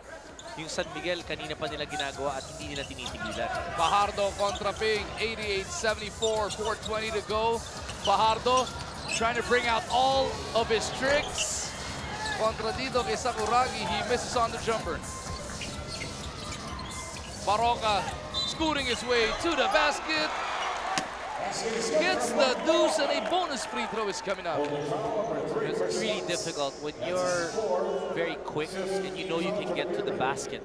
Yung San Miguel, kanina pa nila ginagawa at hindi nila tinitigilan. Fajardo kontra Ping, 88-74, 4:20 to go. Fajardo trying to bring out all of his tricks. Kontra dito kay Sakuragi, he misses on the jumper. Baroka scooting his way to the basket. Gets the deuce, and a bonus free throw is coming up. It's really difficult when you're very quick and you know you can get to the basket.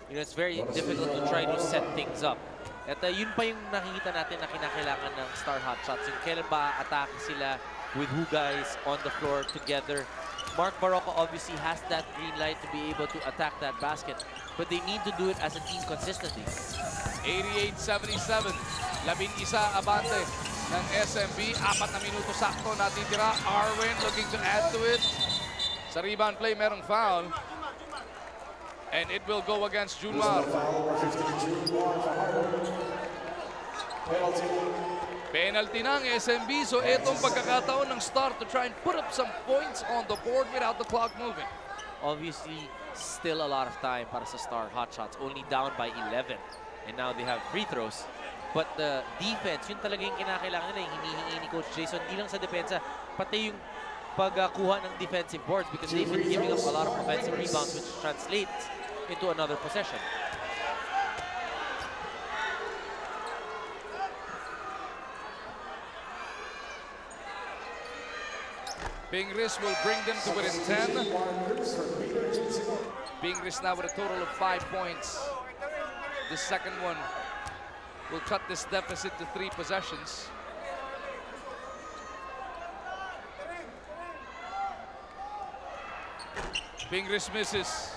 You know, it's very difficult to try to set things up. At yun pa yung nakikita natin na kinakailangan ng Star Hotshots. Yung kailan ba atake sila with who guys on the floor together. Mark Baroka obviously has that green light to be able to attack that basket, but they need to do it as a team consistently. 88-77, 11 abante ng SMB. 4 na minuto sakto natitira. Arwin looking to add to it. Sa rebound play, merong foul. And it will go against Junmar. Penalty ng SMB. So itong pagkakataon ng Star to try and put up some points on the board without the clock moving. Obviously, still a lot of time para sa Star Hotshots. Only down by 11. And now they have free throws. But the defense, yun talaga yung kinakailangan nila. Yung hinihingi ni Coach Jason, di lang sa depensa, pati yung pagkuha ng defensive boards because they've been giving up a lot of offensive rebounds which translates into another possession. Bingris will bring them to within 10. Bingris now with a total of 5 points. The second one will cut this deficit to 3 possessions. Bingris misses.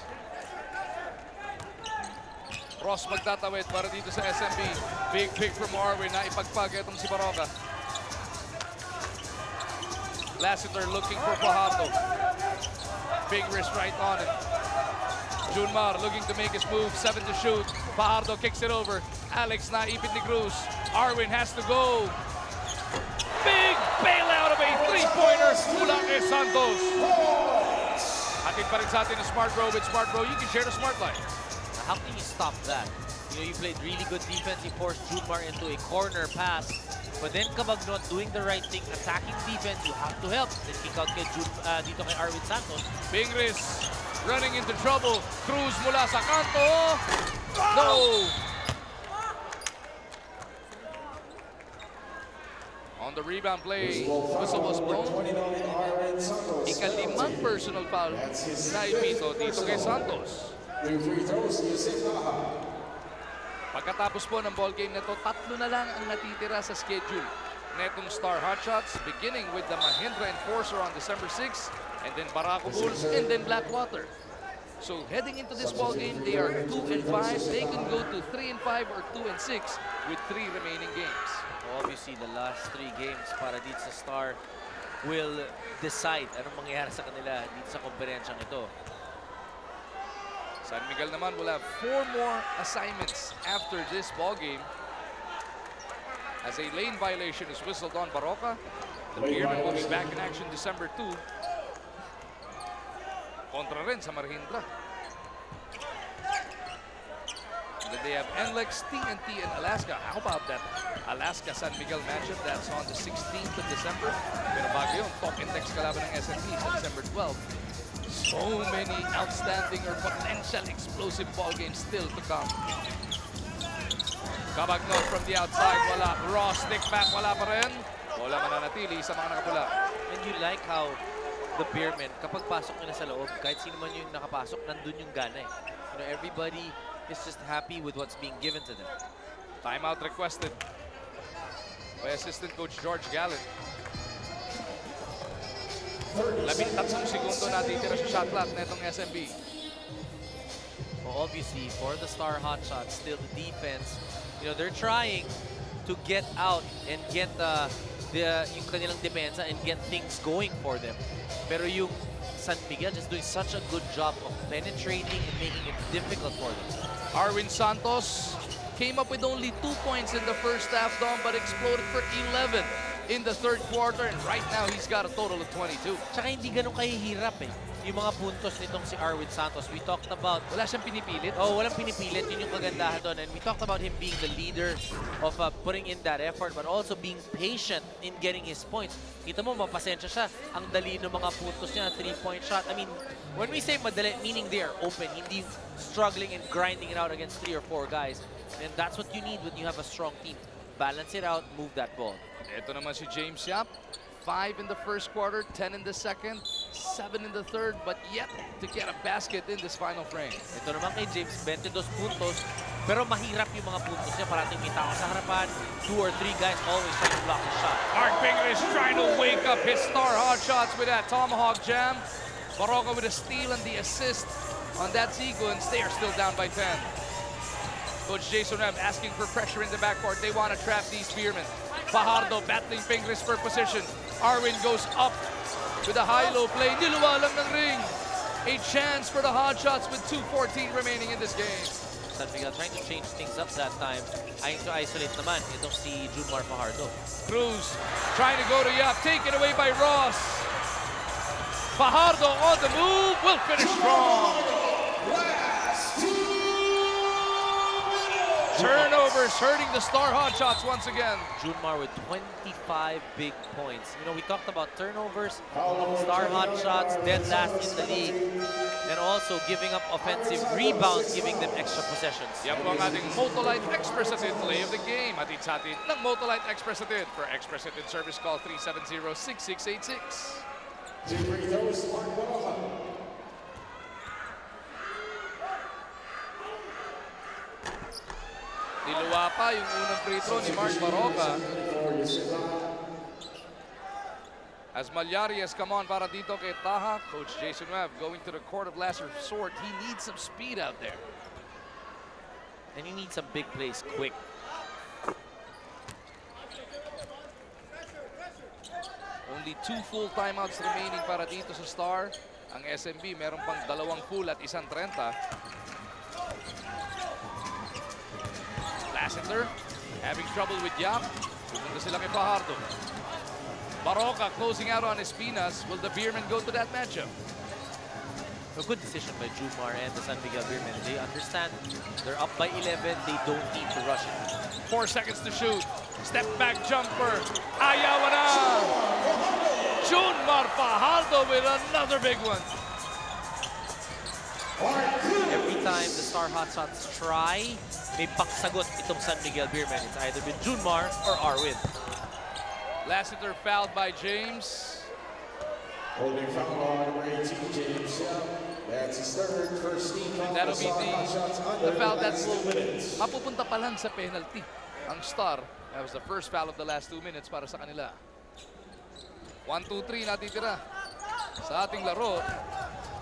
Ross magtatawid para dito sa SMB. Big pick from Arwin na ipagpag itong si Baroka. Lassiter looking for Fajardo. Bingris right on it. Junmar looking to make his move, 7 to shoot. Fajardo kicks it over. Alex naipit ni Cruz. Arwin has to go. Big bailout of a 3-pointer mula kay Santos. Atin pa rin sa atin ang Smart Bro. With Smart Bro, you can share the Smart Life. How can you stop that? You know, you played really good defense. You forced Junmar into a corner pass. But then Kabagnot doing the right thing, attacking defense, you have to help. Then kick out kay dito kay Arwin Santos. Bingris running into trouble. Cruz mula sa kanto. No! On the rebound play, whistle was blown. Ika-5 personal foul na ipito dito kay Santos. Pagkatapos po ng ball game na to, 3 na lang ang natitira sa schedule netong Star Hotshots, beginning with the Mahindra Enforcer on December 6, and then Barako Bulls, and then Blackwater. So heading into this ball game, they are 2-5. They can go to 3-5 or 2-6 with 3 remaining games. Obviously, the last 3 games para dito sa Star will decide anong mangyayari sa kanila dito sa komperensyang ito. San Miguel naman will have 4 more assignments after this ball game. As a lane violation is whistled on Baroka, the Beermen will be back in action December 2. Kontra rin sa Mahindra. And then they have NLEX, TNT, and Alaska. How about that Alaska-San Miguel matchup? That's on the 16th of December. Pero bago yun, top index kalaban ng SNP sa December 12. So many outstanding or potential explosive ball games still to come. Kabagnon from the outside, wala. Ross, stick back, wala pa rin. Bola mananatili sa mga nakapula. And you like how the Beermen, kapag pasok nila sa loob, kahit sino man yung nakapasok, nandun yung gana eh. You know, everybody is just happy with what's being given to them. Timeout requested by assistant coach George Gallant. 13 segundo natitira sa shot clock netong SMB. Well, obviously, for the Star Hotshots, still the defense, you know, they're trying to get out and get yung kanilang depensa and get things going for them. Pero yung San Miguel just doing such a good job of penetrating and making it difficult for them. Arwin Santos came up with only 2 points in the first half, Dom, but exploded for 11 in the third quarter, and right now he's got a total of 22. Tsaka hindi ganun kahihirap eh. Yung mga puntos nitong si Arwin Santos, we talked about... Wala siyang pinipilit. Oh, walang pinipilit. Yun yung kagandahan doon. And we talked about him being the leader of putting in that effort, but also being patient in getting his points. Kita mo, mapasensya siya. Ang dali ng mga puntos niya, 3-point shot. I mean, when we say madali, meaning they are open, hindi struggling and grinding it out against 3 or 4 guys. And that's what you need when you have a strong team. Balance it out, move that ball. Ito naman si James Yap. 5 in the first quarter, 10 in the second, 7 in the third, but yet to get a basket in this final frame. Ito naman kay James, 22 puntos, pero mahirap yung mga puntos niya. Parating may tao sa harapan, 2 or 3 guys always trying to block the shot. Mark Bingham is trying to wake up his Star Hotshots with that tomahawk jam. Baroka with a steal and the assist on that sequence. They are still down by 10. Coach Jason Rem asking for pressure in the backcourt. They want to trap these Beermen. Fajardo battling Pingris for position. Arwin goes up with a high-low play. Niluwalang ng ring. A chance for the Hotshots with 2:14 remaining in this game. San Miguel trying to change things up that time. Ayun to isolate naman itong si Junmar Fajardo. Cruz trying to go to Yap. Taken away by Ross. Fajardo on the move. Will finish strong. Turnovers hurting the Star Hotshots once again. Junmar with 25 big points. You know, we talked about turnovers, Star Hotshots, dead last in the league, and also giving up offensive rebounds, giving them extra possessions. Yan po ang ating Motolite Express Atid play of the game. Atid sa atin ng Motolite Express Atid. For Express Atid service, call 370-6686. Niluwa pa yung unang free throw ni Mark Baroka. As Malyari has come on para dito kay Taha, Coach Jason Webb going to the court of last resort. He needs some speed out there. And he needs some big plays quick. Only 2 full timeouts remaining para dito sa Star. Ang SMB meron pang 2 full at 1:30. Lassiter having trouble with Yap. Pumunta sila kay Fajardo. Baroka closing out on Espinas. Will the Beermen go to that matchup? A good decision by Junmar and the San Miguel Beermen. They understand they're up by 11. They don't need to rush it. 4 seconds to shoot. Step back jumper. Ayaw na! Junmar Fajardo with another big one. Every time the Star Hotshots try, may paksagot itong San Miguel Beermen. It's either been Junmar or Arwin. Lassiter fouled by James. Holding foul on number 18, James Young. That's his third, first team foul. That'll be the foul that will 2 minutes. mapupunta pa lang sa penalty. Ang Star, that was the first foul of the last 2 minutes para sa kanila. 1, 2, 3 natitira sa ating laro.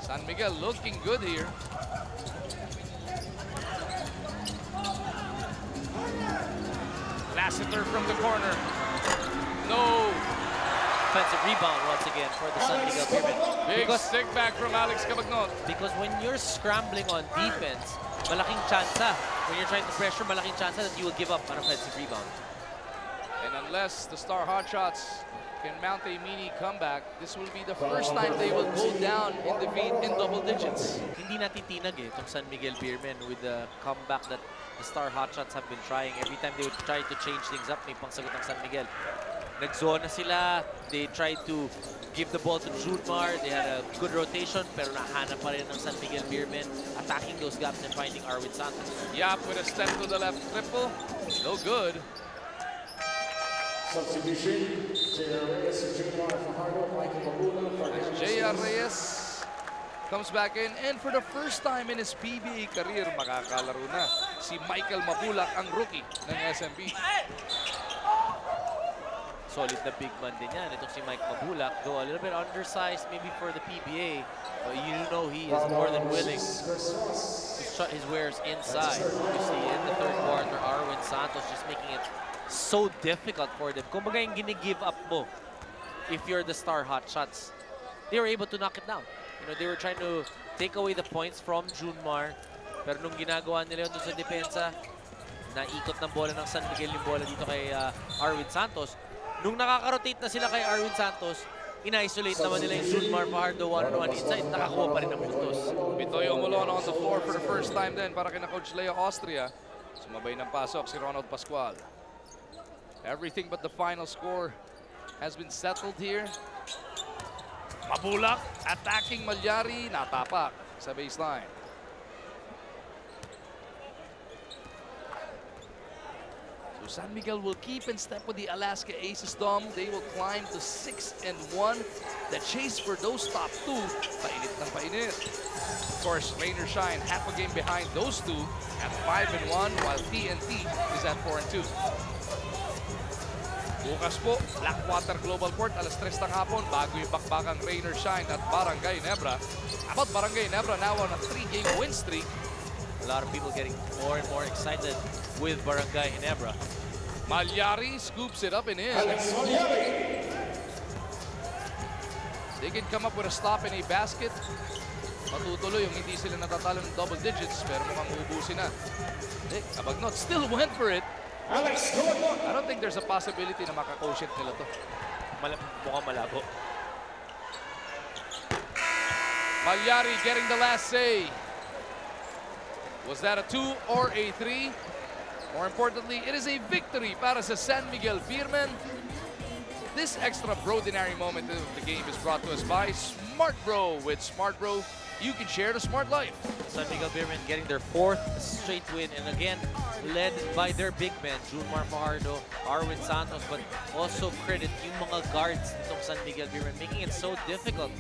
San Miguel looking good here. Lassiter from the corner. No. Offensive rebound once again for the San Miguel Beermen. Big stick back from Alex Cabagnot. Because when you're scrambling on defense, malaking tsansa. When you're trying to pressure, malaking tsansa that you will give up an offensive rebound. And unless the Star Hotshots can mount a mini comeback, this will be the first time they will go down in defeat in double digits. Hindi natitinag itong San Miguel Beermen with the comeback that the Star Hotshots have been trying. Every time they would try to change things up, may pangsagot ang San Miguel. Nag-zona sila, they tried to give the ball to Junmar, they had a good rotation, pero nahanap pa rin ng San Miguel Beermen, attacking those gaps and finding Arwin Santos. Yap with a step to the left triple, no good. Substitution, J.R. Reyes and Junmar Fajardo, Michael Mabula for J.R. Reyes comes back in, and for the first time in his PBA career, makakalaro na si Michael Mabulak, ang rookie ng SMB. Solid na big man din yan. Itong si Mike Mabulak, though a little bit undersized maybe for the PBA, but you know he is more than willing to shut his wares inside. Obviously, in the third quarter, Arwin Santos just making it so difficult for them. Kumbaga yung gini-give up mo if you're the Star Hotshots. They were able to knock it down. You know, they were trying to take away the points from Junmar, pero nung ginagawa nila yun doon sa depensa, naikot ng bola ng San Miguel yung bola dito kay Arwin Santos. Nung nakaka-rotate na sila kay Arwin Santos, ina-isolate naman nila yung Junmar Fajardo one-on-one inside. Nakakuha pa rin ng puntos. Bitoy Omolon on the floor for the first time then para kina Coach Leo Austria. Sumabay ng pasok si Ronald Pascual. Everything but the final score has been settled here. Mabulak attacking Malyari, natapak sa baseline. San Miguel will keep in step with the Alaska Aces, Dom. They will climb to 6-1. The chase for those top two, painit ng painit. Of course, Rain or Shine, half a game behind those two at 5-1, while TNT is at 4-2. Bukas po, Blackwater Global Court, alas 3 ng hapon, bago yung bakbakang Rain or Shine at Barangay Nebra. About Barangay Nebra now on a 3-game win streak. A lot of people getting more and more excited with Barangay Ginebra. Malyari scoops it up and in. They can come up with a stop in a basket. Matutuloy yung hindi sila natatalo ng double digits, pero mukhang ubusin na. Cabagnot still went for it. I don't think there's a possibility na makakoshit nila to. Mukhang malabo. Malyari getting the last say. Was that a 2 or a 3? More importantly, it is a victory para sa San Miguel Beermen. This extra extraordinary moment of the game is brought to us by Smart Bro. With Smart Bro, you can share the smart life. San Miguel Beermen getting their 4th straight win, and again, led by their big men, Junmar Fajardo, Arwin Santos, but also credit yung mga guards nitong San Miguel Beermen, making it so difficult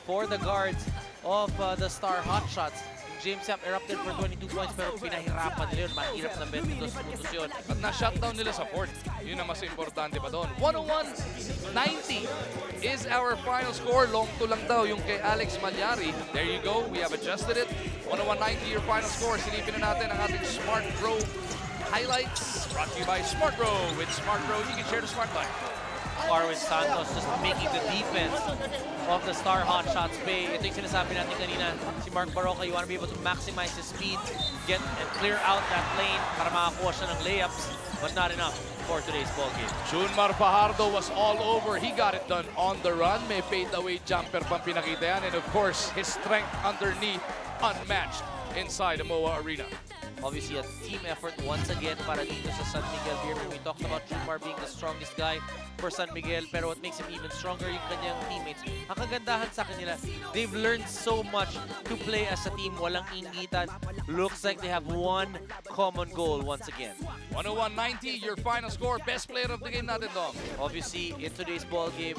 for the guards of the Star Hotshots. James Yap erupted for 22 points, pero pinahirapan nila yun. Mahirap ng 22 puntos yun. At na-shutdown nila sa fourth. Yun ang mas importante pa doon. 101-90 is our final score. Long to lang daw yung kay Alex Malyari. There you go. We have adjusted it. 101-90 your final score. Silipin na natin ang ating Smart Bro highlights. Brought to you by Smart Bro. With Smart Bro, you can share the smart life. Arwin Santos just making the defense of the Star Hotshots pay. Ito yung sinasabi natin kanina, si Mark Baroka, you want to be able to maximize his speed, get and clear out that lane para makakuha siya ng layups, but not enough for today's ballgame. Junmar Fajardo was all over. He got it done on the run. May fadeaway jumper pang pinakita yan. And of course, his strength underneath unmatched inside the MOA Arena. Obviously, a team effort once again para dito sa San Miguel Beermen. We talked about Junmar being the strongest guy for San Miguel, pero what makes him even stronger yung kanyang teammates. Ang kagandahan sa kanila, they've learned so much to play as a team. Walang ingitan. Looks like they have one common goal once again. 101-90, your final score. Best player of the game natin, Dom. Obviously, in today's ball game,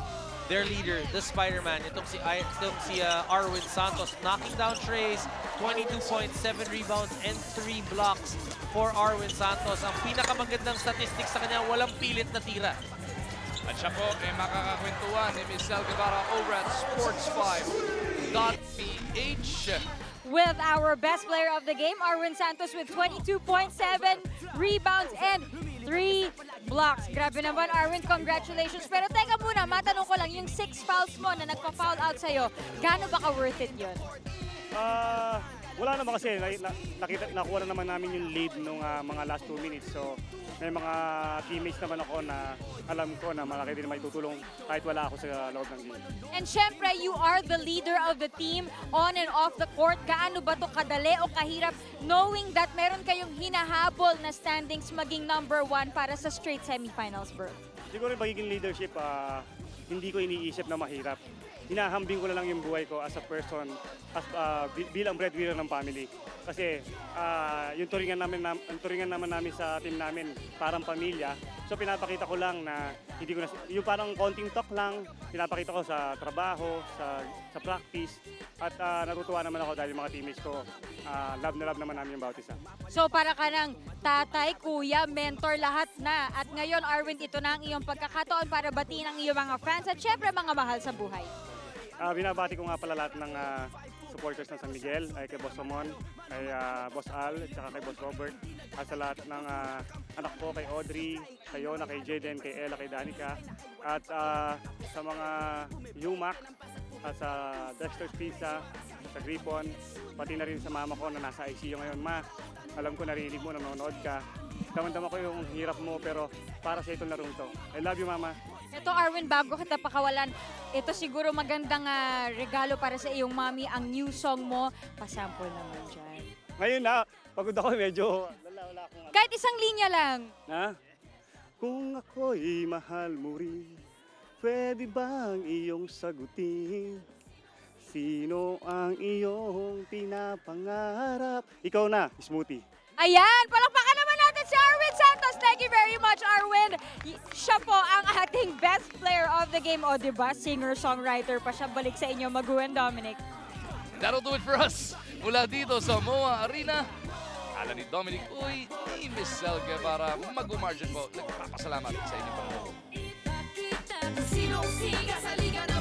their leader, the Spider-Man, itong si Arwin Santos, knocking down Trace, 22.7 rebounds and 3 blocks for Arwin Santos. Ang pinakamagandang statistics sa kanya, walang pilit na tira. At siya po ay makakakwentuhan ni Miss Sel Guevara over at sports5.ph. With our best player of the game, Arwin Santos with 22.7 rebounds and 3 blocks. Grabe naman, Arwin. Congratulations. Pero teka muna, matanong ko lang, yung 6 fouls mo na nagpa-foul out sa'yo, gaano ba ka-worth it yun? Wala naman kasi, nakuha na naman namin yung lead nung mga last 2 minutes. So, may mga teammates naman ako na alam ko na malaki din may tutulong kahit wala ako sa loob ng game. And syempre, you are the leader of the team on and off the court. Gaano ba to kadali o kahirap knowing that meron kayong hinahabol na standings maging number 1 para sa straight semifinals berth? Siguro yung magiging leadership, hindi ko iniisip na mahirap. Hinahambing ko na lang yung buhay ko as a person, bilang breadwinner ng family. Kasi yung turingan naman namin sa team namin, parang pamilya. So pinapakita ko lang na hindi ko na, yung parang konting talk lang, pinapakita ko sa trabaho, sa practice. At natutuwa naman ako dahil yung mga teammates ko, love na love naman namin yung bawat isa. So para ka ng tatay, kuya, mentor, lahat na. At ngayon, Arwin, ito na ang iyong pagkakataon para batiin ang iyong mga fans at syempre mga mahal sa buhay. Binabati ko nga pala lahat ng supporters ng San Miguel, ay kay Boss Ramon, kay Boss Al, at saka kay Boss Robert, at sa lahat ng anak ko, kay Audrey, kay Yona, kay Jaden, kay Ella, kay Danica, at sa mga UMAC, at sa Dexter's Pizza, sa Gripon, pati na rin sa mama ko na nasa ICU ngayon. Ma, alam ko narinig mo, nanonood ka. Damang-dama ko yung hirap mo, pero para sa itong larong to. I love you, Mama. Ito, Arwin, bago kita pakawalan, ito siguro magandang regalo para sa iyong mami, ang new song mo. Pasample naman dyan. Ngayon na, pagod ako medyo, wala akong... Kahit isang linya lang. Ha? Kung ako'y mahal mo rin, pwede bang iyong sagutin? Sino ang iyong pinapangarap? Ikaw na, Smoothie. Ayan, palakpakan naman natin si Arwin Santos. Thank you very much, Arwin. Siya po ang ating best player of the game. O, diba? Singer-songwriter pa siya. Balik sa inyo, Magu and Dominic. That'll do it for us. Mula dito sa MOA Arena, ala ni Dominic Uy, ni Miss Sel Guevara, Magu Margin po. Nagpapasalamat sa inyo po. Ipakita kung sinong siga sa liga na